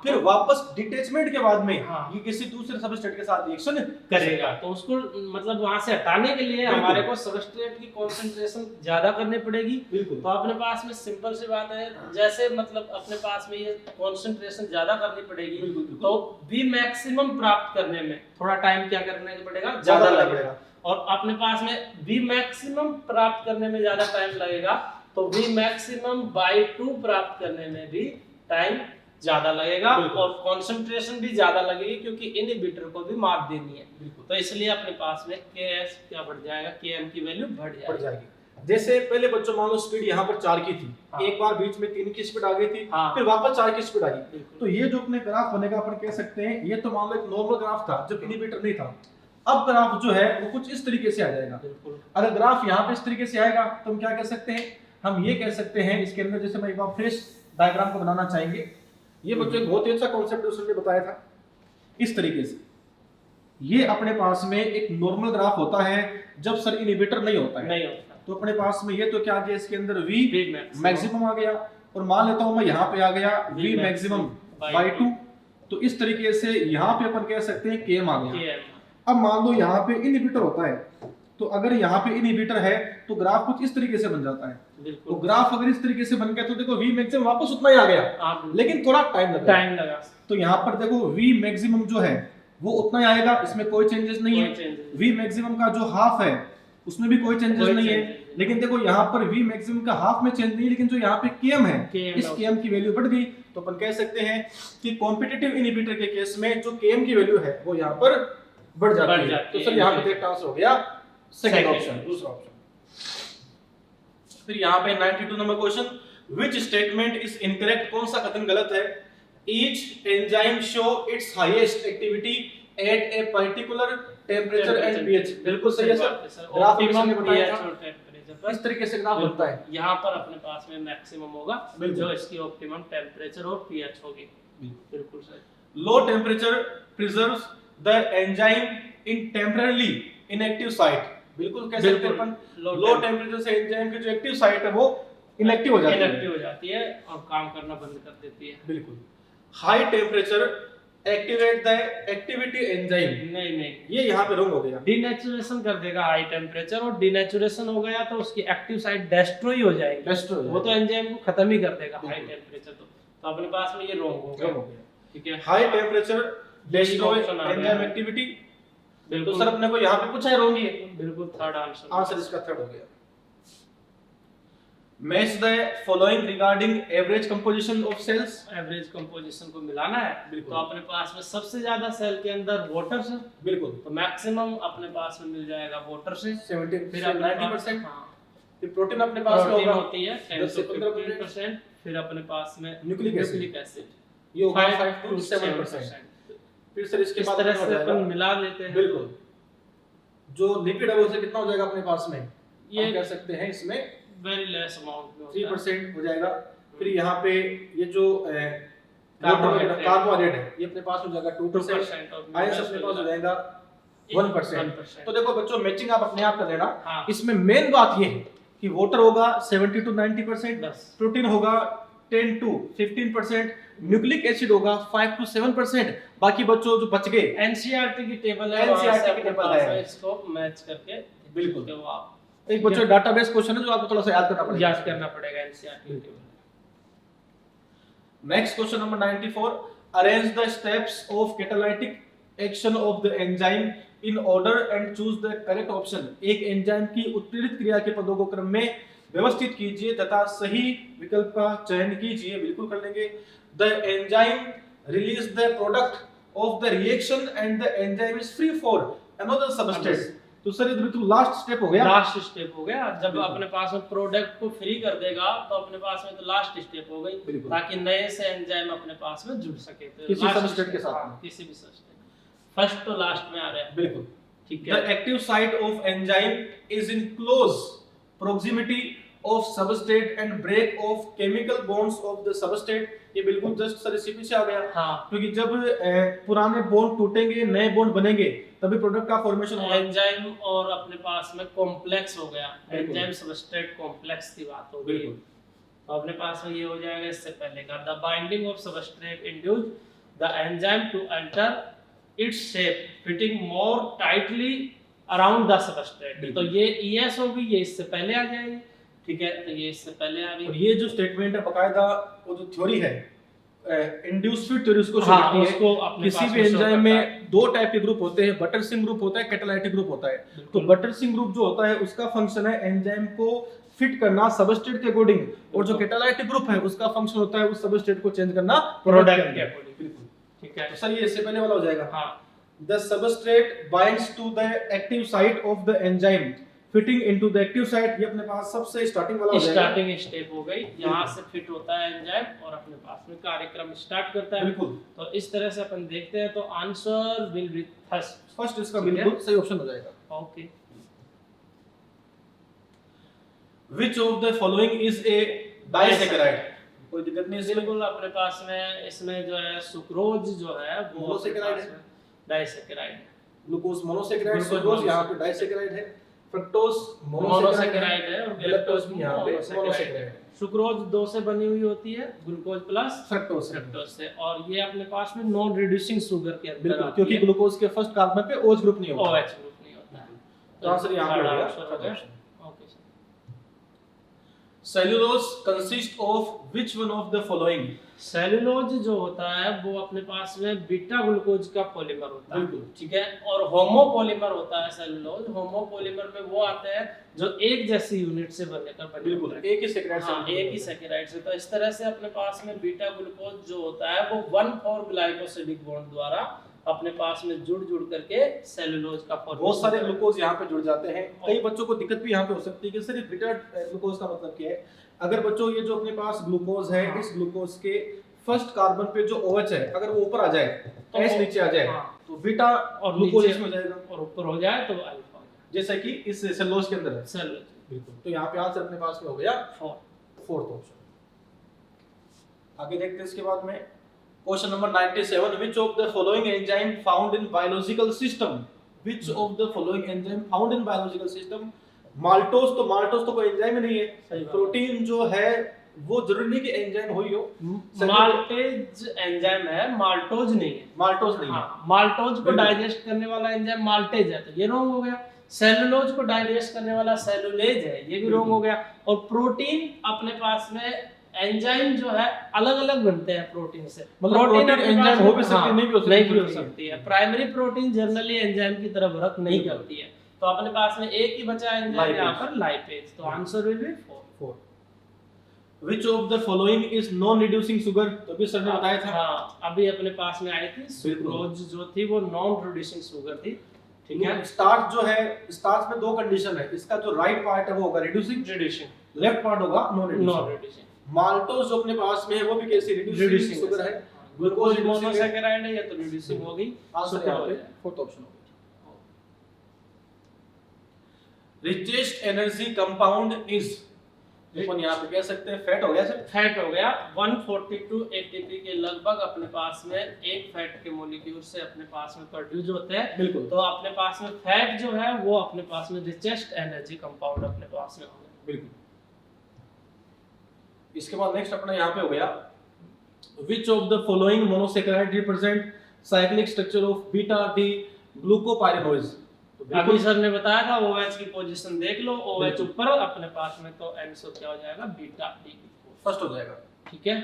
फिर वापस डिटैचमेंट के बाद में ये किसी दूसरे सबस्ट्रेट के साथ रिएक्शन करेगा, तो उसको मतलब वहां से हटाने के लिए हमारे को सबस्ट्रेट की कंसंट्रेशन ज्यादा करनी पड़ेगी। तो अपने पास में सिंपल सी बात है, जैसे मतलब अपने पास में ये कंसंट्रेशन ज्यादा करनी पड़ेगी, तो V मैक्सिमम प्राप्त करने में थोड़ा टाइम क्या करने पड़ेगा, ज्यादा लगेगा। और अपने पास में V मैक्सिमम प्राप्त करने में ज्यादा टाइम लगेगा, तो V मैक्सिमम बाय 2 प्राप्त करने में भी टाइम ज्यादा लगेगा और कंसंट्रेशन भी ज्यादा लगेगी, क्योंकि इनहिबिटर को भी मार देनी है। तो इसलिए अपने पास में Ks क्या बढ़ जाएगा, Km की वैल्यू बढ़ जाएगी। जैसे पहले बच्चों मान लो स्पीड यहाँ पर 4 की थी, एक बार बीच में 3 की स्पीड आ गई थी, फिर वापस 4 की स्पीड आ गई। तो ये जो अपने ग्राफ बनेगा अपन कह सकते हैं ये तो मान लो एक नॉर्मल ग्राफ था जब इनहिबिटर नहीं था। अब ग्राफ जो है वो कुछ इस तरीके से आ जाएगा। अगर ग्राफ यहाँ पे इस तरीके से आएगा तो हम क्या कह सकते हैं, हम ये कह सकते हैं इसके अंदर, जैसे मैं एक बार फ्रेश डायग्राम को बनाना चाहेंगे, ये बच्चों एक बहुत ही अच्छा कॉन्सेप्ट उसने बताया था इस तरीके से। ये अपने पास में एक नॉर्मल ग्राफ होता है जब सर इनहिबिटर नहीं होता है, तो अपने पास में ये तो क्या आ गया, इसके अंदर V मैक्सिमम आ गया, और मान लेता हूं मैं यहाँ पे आ गया V मैक्सिमम बाय 2, तो इस तरीके से यहाँ पे अपन कह सकते हैं Km आ गया। अब मान लो यहाँ पे इनहिबिटर होता है, तो अगर यहाँ पे इनहिबिटर है तो ग्राफ कुछ इस तरीके से बन जाता है। तो ग्राफ अगर इस तरीके से बन गया तो देखो V मैक्सिमम वापस उतना ही आ गया, लेकिन थोड़ा टाइम लगा। तो यहाँ पर देखो V मैक्सिमम जो है वो उतना ही आएगा, इसमें कोई चेंजेस नहीं है। V मैक्सिमम का जो हाफ है उसमें भी कोई चेंजेस नहीं है, लेकिन देखो यहाँ पर V मैक्सिमम का हाफ में चेंज नहीं, लेकिन जो यहाँ पे Km है, इस Km की वैल्यू बढ़ गई। तो अपन कह सकते हैं कि कॉम्पिटिटिव इनहिबिटर के केस में जो Km की वैल्यू है वो यहाँ पर बढ़ जाती है। तो सर यहाँ पे करेक्ट आंसर हो गया सेकंड ऑप्शन, दूसरा ऑप्शन। फिर यहाँ पे 92 number question, which statement is incorrect, कौन सा कथन गलत है। Each enzyme show its highest activity at a particular temperature and pH. बिल्कुल सही है सर, ग्राफ में बताया था इस तरीके से ग्राफ बनता है। यहाँ पर अपने पास में मैक्सिमम होगा जो इसकी ऑप्टिमम टेम्परेचर और पीएच होगी। बिल्कुल सही। Low temperature preserves the enzyme in temporarily inactive site. बिल्कुल कह सकते हैं अपन, लो टेम्परेचर से एंजाइम की जो एक्टिव साइट है वो इनएक्टिव हो जाती है और काम करना बंद कर देती है। बिल्कुल। High temperature activate the activity enzyme, नहीं ये यहाँ पे रॉन्ग हो गया, डिनेचुरेशन कर देगा हाई टेम्परेचर, और डिनेचुरेशन हो गया तो उसकी एक्टिव साइट डिस्ट्रॉय हो जाएगी, वो तो एंजाइम को खत्म ही कर देगा हाई टेम्परेचर। तो अपने पास में ये रॉन्ग हो गया। ठीक है, high temperature destroy enzyme activity. तो सर अपने को यहाँ पे पूछा है रॉन्ग ही है। बिल्कुल थर्ड आंसर इसका थर्ड हो गया। Match the following regarding average composition of cells. Average composition को मिलाना है, तो अपने पास में सबसे ज्यादा सेल के अंदर वाटर से, बिल्कुल, तो मैक्सिमम अपने पास में मिल जाएगा वाटर से 70 फिर 90%। फिर प्रोटीन अपने पास में होती है 10 से 15%। फिर अपने पास में न्यूक्लिक एसिड ये होगा 5 to 7%। फिर सर इसके बाद तरह से अपन मिला लेते हैं। बिल्कुल, जो लिपिड है वो से कितना हो जाएगा अपने पास में, ये कह सकते हैं इसमें वेरी लेस अमाउंट में 3% हो जाएगा। फिर यहाँ पे ये जो कार्बोहाइड्रेट है ये अपने पास हो जाएगा 2%, आयंस अपने पास हो जाएगा 1%। तो देखो बच्चों मैचिंग आप अपने आप कर लेना। इसमें मेन बात ये है कि वाटर होगा 70 to 90%, प्रोटीन होगा 10 to 15%, न्यूक्लिक एसिड होगा 5 to 7%। बाकी बच्चों जो बच गए एनसीईआरटी की टेबल है, एनसीईआरटी की टेबल है, इसको मैच करके बिल्कुल तो आप एक बच्चों डाटाबेस क्वेश्चन है जो आपको थोड़ा सा याद करना पड़ेगा एनसीईआरटी की table. Next question number 94, arrange the steps of catalytic action of the enzyme in order and choose the correct option. एक एंजाइम की उत्प्रेरित क्रिया के पदों को क्रम में व्यवस्थित कीजिए तथा सही विकल्प का चयन कीजिए। बिल्कुल कर लेंगे। The enzyme release the product of the reaction and the enzyme is free for another substrate. तो सर ये बिल्कुल लास्ट स्टेप हो गया। लास्ट स्टेप हो गया। जब अपने पास में प्रोडक्ट को फ्री कर देगा तो अपने पास में तो लास्ट स्टेप हो गई, ताकि नए से एंजाइम अपने पास में जुड़ सके। तो किसी सबस्ट्रेट के साथ, किसी भी सबस्ट्रेट फर्स्ट तो लास्ट में आ रहा है। बिल्कुल ठीक है। The active site of enzyme is in close proximity of substrate and break of chemical bonds of the substrate. ये बिल्कुल जस्ट सर इसी पीछे आ गया। हाँ। क्योंकि जब पुराने बॉन्ड टूटेंगे, नए बॉन्ड बनेंगे, तभी प्रोडक्ट का फॉर्मेशन होगा। एंजाइम और अपने पास में कॉम्प्लेक्स हो गया, एंजाइम सबस्ट्रेट कॉम्प्लेक्स की बात हो गई। तो अपने पास में ये हो जाएगा इससे पहले का, the binding of substrate induce the enzyme to enter its shape fitting more tightly around the substrate. तो ये ईएस होगी, ये इससे पहले आ जाएगी। ठीक है, तो ये इससे पहले आ गई। और ये जो स्टेटमेंट है बकायदा वो जो थ्योरी है इंड्यूस फिट थ्योरी उसको शो हाँ, करती है। उसको अपने किसी पास भी में show एंजाइम करता में दो टाइप के ग्रुप होते हैं, बटरसिंग ग्रुप होता है, कैटालाइटिक ग्रुप होता है। तो बटरसिंग ग्रुप जो होता है उसका फंक्शन है एंजाइम को फिट करना सबस्ट्रेट के अकॉर्डिंग, और जो कैटालाइटिक ग्रुप है उसका फंक्शन होता है उस सबस्ट्रेट को चेंज करना प्रोडक्ट के अकॉर्डिंग। बिल्कुल ठीक है। तो सर ये इससे पहले वाला हो जाएगा। हाँ। The substrate binds to the active site of the enzyme fitting into the active site। ये अपने पास सबसे स्टार्टिंग वाला हो जाएगा। स्टार्टिंग स्टेप हो गई, यहाँ से फिट होता है एंजाइम और अपने पास में कार्यक्रम स्टार्ट करता है। बिल्कुल। तो इस तरह से अपन देखते हैं। तो आंसर विल बी फर्स्ट इसका बिल्कुल सही ऑप्शन हो जाएगा। Okay. Which of the following is a disaccharide? कोई दिक्कत नहीं इसमें। बिल्कुल अपने पास में इसमें जो है सुक्रोज जो है वो मोनोसेकेराइड है, disaccharide. Glucose monosaccharide, glucose sucrose यहाँ पे डाइसेकेराइड है, फ्रक्टोज मोनोसेकेराइड है और गैलेक्टोज भी यहाँ पे मोनोसेकेराइड मोनोसेकेराइड है। है। सुक्रोज 2 से बनी हुई होती है, ग्लूकोज प्लस फ्रक्टोज फ्रक्टोज से, और ये अपने पास में नॉन रिड्यूसिंग शुगर के अंदर बिल्कुल, आती क्योंकि है। ग्लूकोज के फर्स्ट कार्बन पे OH ग्रुप नहीं होता। OH ग्रुप नहीं होता है। तो आंसर यहाँ पे हो गया। Okay sir. Cellulose consist of which one of the following? Cellulose जो होता है वो अपने पास में बीटा ग्लूकोज का पॉलीमर होता है। बिल्कुल। ठीक है। और होमोपॉलीमर होता है सेलुलोज। होमोपॉलीमर में वो आते हैं जो एक जैसी यूनिट से बनकर बने बिल्कुल, होते हैं। एक ही सेकेराइड से। हाँ, एक ही सेकेराइड से। तो इस तरह से अपने पास में बीटा ग्लूकोज जो होता है वो 1,4 ग्लाइकोसिडिक बॉन्ड द्वारा अपने पास में जुड़ करके सेलुलोज का फॉर्मेशन। बहुत सारे ग्लूकोज यहाँ पे जुड़ जाते हैं। कई बच्चों को दिक्कत भी यहाँ पे हो सकती है कि सर ये बीटा ग्लूकोज का मतलब क्या है। अगर बच्चों ये जो अपने पास ग्लूकोज है, इस ग्लूकोज के फर्स्ट कार्बन पे जो OH है अगर वो ऊपर आ जाए, तो S नीचे आ जाए, तो बीटा और ग्लूकोज नीचे इसमें हो जाएगा, और ऊपर हो जाए तो अल्फा, जैसा कि इस सेलुलोज के अंदर है। सेलुलोज। बिल्कुल। तो यहाँ पे आंसर अपने पास में हो गया 4। Fourth option. आगे देखते हैं इसके बाद में question number 97। Which of the following enzyme found in biological system? Which of the following enzyme found in biological system? Maltose तो कोई एंजाइम ही नहीं है। प्रोटीन जो है वो जरूरी नहीं कि एंजाइम हो ही हो। माल्टेज एंजाइम है, माल्टोज नहीं है। माल्टोज नहीं है। हाँ, माल्टोज को डाइजेस्ट करने वाला एंजाइम माल्टेज है, तो ये रॉन्ग हो गया। सेलुलोज को डाइजेस्ट करने वाला सेलुलेज है, ये भी रॉन्ग हो गया। और प्रोटीन अपने पास में एंजाइम जो है अलग-अलग बनते हैं प्रोटीन से। मतलब प्रोटीन एंजाइम हो भी सकती है, नहीं भी हो सकती है। नहीं भी हो सकती है। प्राइमरी प्रोटीन जनरली एंजाइम की तरह वर्क नहीं करती है। तो अपने पास में एक ही बचा एंजाइम यहाँ पर, लाइपेज। तो answer will B 4। Which of the following is non-reducing sugar? तो भी सर ने बताया था। हाँ, अभी अपने पास में आई थी सुक्रोज जो थी वो नॉन रिड्यूसिंग शुगर थी। ठीक है। स्टार्च जो है, स्टार्च में दो कंडीशन है। इसका जो राइट पार्ट है वो होगा रिड्यूसिंग, लेफ्ट पार्ट होगा नॉन रिड्यूसिंग। माल्टोज जो अपने पास में है वो भी कैसी रिड्यूसिंग शुगर है। ग्लूकोज मोनोसैकेराइड है, ये तो रिड्यूसिंग हो गई। आंसर यहाँ पे फोर्थ ऑप्शन होगा। रिचेस्ट एनर्जी कंपाउंड इज, अपन यहाँ पे कह सकते हैं फैट हो गया सर। फैट हो गया। 142 एटीपी के लगभग अपने पास में एक फैट के मॉलिक्यूल से अपने पास में प्रोड्यूस होते हैं। बिल्कुल। तो अपने पास में फैट जो है वो अपने पास में रिचेस्ट एनर्जी कंपाउंड अपने पास में होगा। बिल्कुल। इसके बाद नेक्स्ट अपना यहाँ पे हो गया which of the following monosaccharide represent cyclic structure of beta D glucopyranose? अभी सर ने बताया था OH की पोजीशन देख लो, OH ऊपर अपने पास में, तो आंसर क्या हो जाएगा? बीटा डी फर्स्ट हो जाएगा। ठीक है।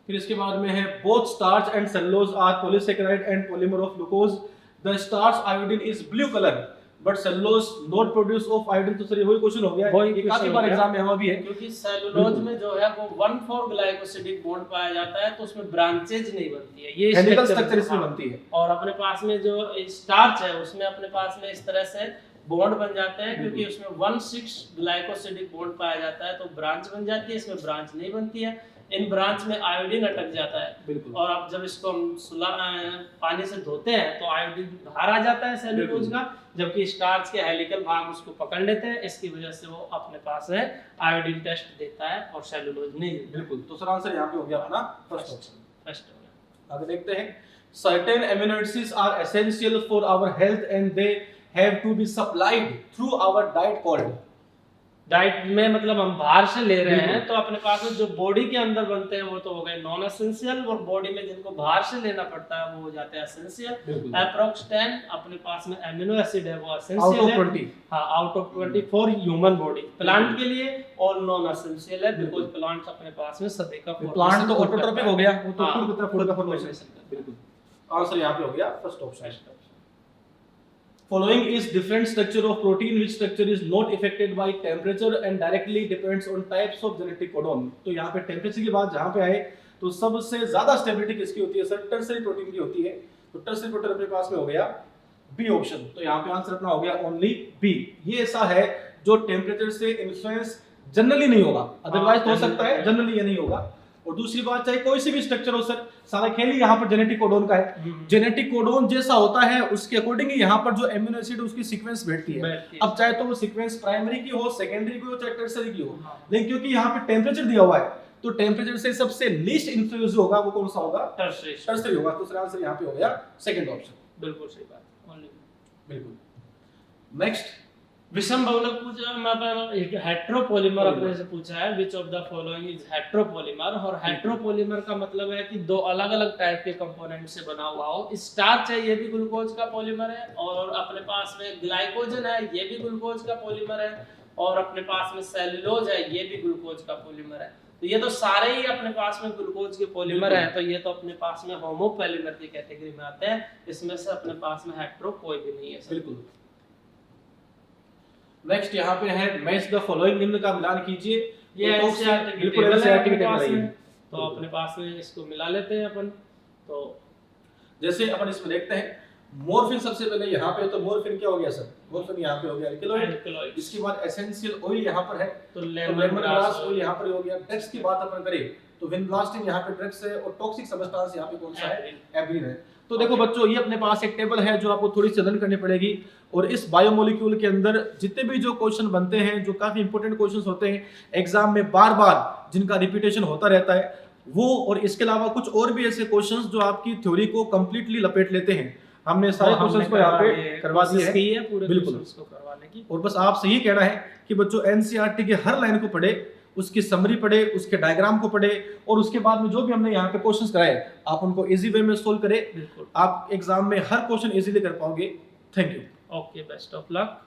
फिर इसके बाद में है both starch and cellulose are polysaccharide and polymer of glucose. The starch iodine is blue colour but cellulose not produce of iodine. तो सर ये वही क्वेश्चन हो गया, ये काफी बार एग्जाम में हवा भी है, क्योंकि सेलुलोज में जो है वो 1,4 ग्लाइकोसिडिक बॉन्ड पाया जाता है, तो उसमें ब्रांचेज नहीं बनती है, ये हेलिकल स्ट्रक्चर इसमें बनती है। और अपने पास में जो स्टार्च है उसमें अपने पास में इस तरह से बॉन्ड बन जाते हैं, क्योंकि उसमें 1,6 ग्लाइकोसिडिक बॉन्ड पाया जाता है, तो ब्रांच बन जाती है, इसमें ब्रांच नहीं बनती है। इन ब्रांच में आयोडीन अटक जाता है, और अब जब इसको हम पानी से धोते हैं तो आयोडीन बाहर आ जाता है सेलुलोज का, जबकि स्टार्च के हेलिकल भाग उसको पकड़ लेते हैं, इसकी वजह से वो अपने पास है आयोडीन टेस्ट देता है और सेलुलोज नहीं देता। बिल्कुल, तो सर आंसर यहाँ पे हो गया अपना फर्स्ट ऑप्शन। फर्स्ट हो गया। आगे देखते हैं, certain amino acids are essential for our health and they have to be supplied through our diet called. Diet में मतलब हम बाहर से ले रहे हैं, तो अपने पास में जो बॉडी के अंदर बनते हैं वो तो हो गए नॉन एसेंशियल, और बॉडी में जिनको बाहर से लेना पड़ता है वो हो जाते हैं एसेंशियल। अप्रॉक्स 10 अपने पास में अमीनो एसिड है वो एसेंशियल है, 20। हाँ, out of 20 for human body. Plant के लिए और नॉन एसेंशियल है, बिकॉज़ प्लांट्स अपने पास में सभी का प्लांट तो ऑटोट्रोपिक हो गया, वो तो हाँ, खुद का फॉर्मेशन। बिल्कुल, आंसर यहाँ पे हो गया first option. Following is different structure of protein, which structure is not affected by temperature and directly depends on types of genetic codon। तो यहाँ पे टेम्परेचर की बात जहाँ पे आए तो सबसे ज्यादा स्टेबिलिटी किसकी होती है सर? टर्सरी प्रोटीन की होती है। तो टर्सरी प्रोटीन अपने पास में हो गया बी ऑप्शन, तो यहाँ पे आंसर अपना हो गया ओनली बी। ये ऐसा है जो टेम्परेचर से इन्फ्लुएंस जनरली नहीं होगा, अदरवाइज हो सकता है, जनरली ये नहीं होगा। और दूसरी बात, चाहे कोई सी भी स्ट्रक्चर हो सर, सारा खेल ही यहाँ पर जेनेटिक कोडोन का है। जेनेटिक कोडोन जैसा होता है उसके अकॉर्डिंग ही यहाँ पर जो एमिनो एसिड उसकी सीक्वेंस बैठती है। अब चाहे तो वो सीक्वेंस प्राइमरी की हो, सेकेंडरी की हो, चाहे टर्सरी की हो, लेकिन क्योंकि यहाँ पे टेम्परेचर दिया हुआ है तो टेम्परेचर से सबसे लीस्ट इन्फ्लुएंस होगा वो कौन सा होगा? टर्सरी होगा। तो आंसर यहाँ पे हो गया सेकंड ऑप्शन। बिल्कुल सही बात, ओनली बिल्कुल। नेक्स्ट, विषम बहुलक पूछा, मतलब एक हेट्रोपॉलीमर अपने से पूछा है, विच of the following is heteropolymer. और हेट्रोपॉलीमर का मतलब है कि दो अलग अलग टाइप के कंपोनेंट से बना हुआ हो। स्टार्च है, ये भी ग्लूकोज का पॉलीमर है, और अपने पास में ग्लाइकोजन है, ये भी ग्लूकोज का पॉलीमर है, और अपने पास में सेलुलोज है, ये भी ग्लूकोज का पॉलीमर है। तो ये तो सारे ही अपने पास में ग्लूकोज के पॉलीमर हैं, तो ये तो अपने पास में होमोपॉलीमर की कैटेगरी में आते हैं। इसमें से अपने पास में हेट्रो कोई भी नहीं है। बिल्कुल। नेक्स्ट यहाँ पे है मैच द फॉलोइंग, निम्न का मिलान कीजिए। ये एनसीईआरटी की टेबल है, तो अपने पास में इसको मिला लेते हैं अपन। तो जैसे अपन इसमें देखते हैं मोरफिन सबसे पहले यहाँ पे, तो मोरफिन क्या हो गया सर? मोरफिन यहाँ पे हो गया एल्कलॉइड। इसके बाद एसेंशियल ऑयल यहाँ पर है, तो लेमन ग्रास ऑयल यहाँ पर हो गया। ड्रग्स की बात अपन करें तो विनब्लास्टिन यहाँ पे ड्रग्स है, और टॉक्सिक सब्सटेंस यहाँ पे कौन सा है? एब्रिन है। तो देखो बच्चों, ये अपने पास एक टेबल है जो आपको थोड़ी सी अध्ययन करनी पड़ेगी, और इस बायोमोलिक्यूल के अंदर जितने भी जो क्वेश्चन बनते हैं, जो काफी इंपॉर्टेंट क्वेश्चंस होते हैं एग्जाम में बार बार, जिनका रिपीटेशन होता रहता है, वो और इसके अलावा कुछ और भी ऐसे क्वेश्चंस जो आपकी थ्योरी को कंप्लीटली लपेट लेते हैं, हमने सारे क्वेश्चंस को यहाँ पे करवा दिए हैं पूरे बिल्कुल करवाने की। और बस आपसे यही कहना है कि बच्चों एनसीईआरटी के हर लाइन को पढ़े, उसकी समरी पढ़े, उसके डायग्राम को पढ़े, और उसके बाद में जो भी हमने यहाँ पे क्वेश्चंस कराए आप उनको इजी वे में सोल्व करें। आप एग्जाम में हर क्वेश्चन इजीली कर पाओगे। Thank you. Okay, best of luck.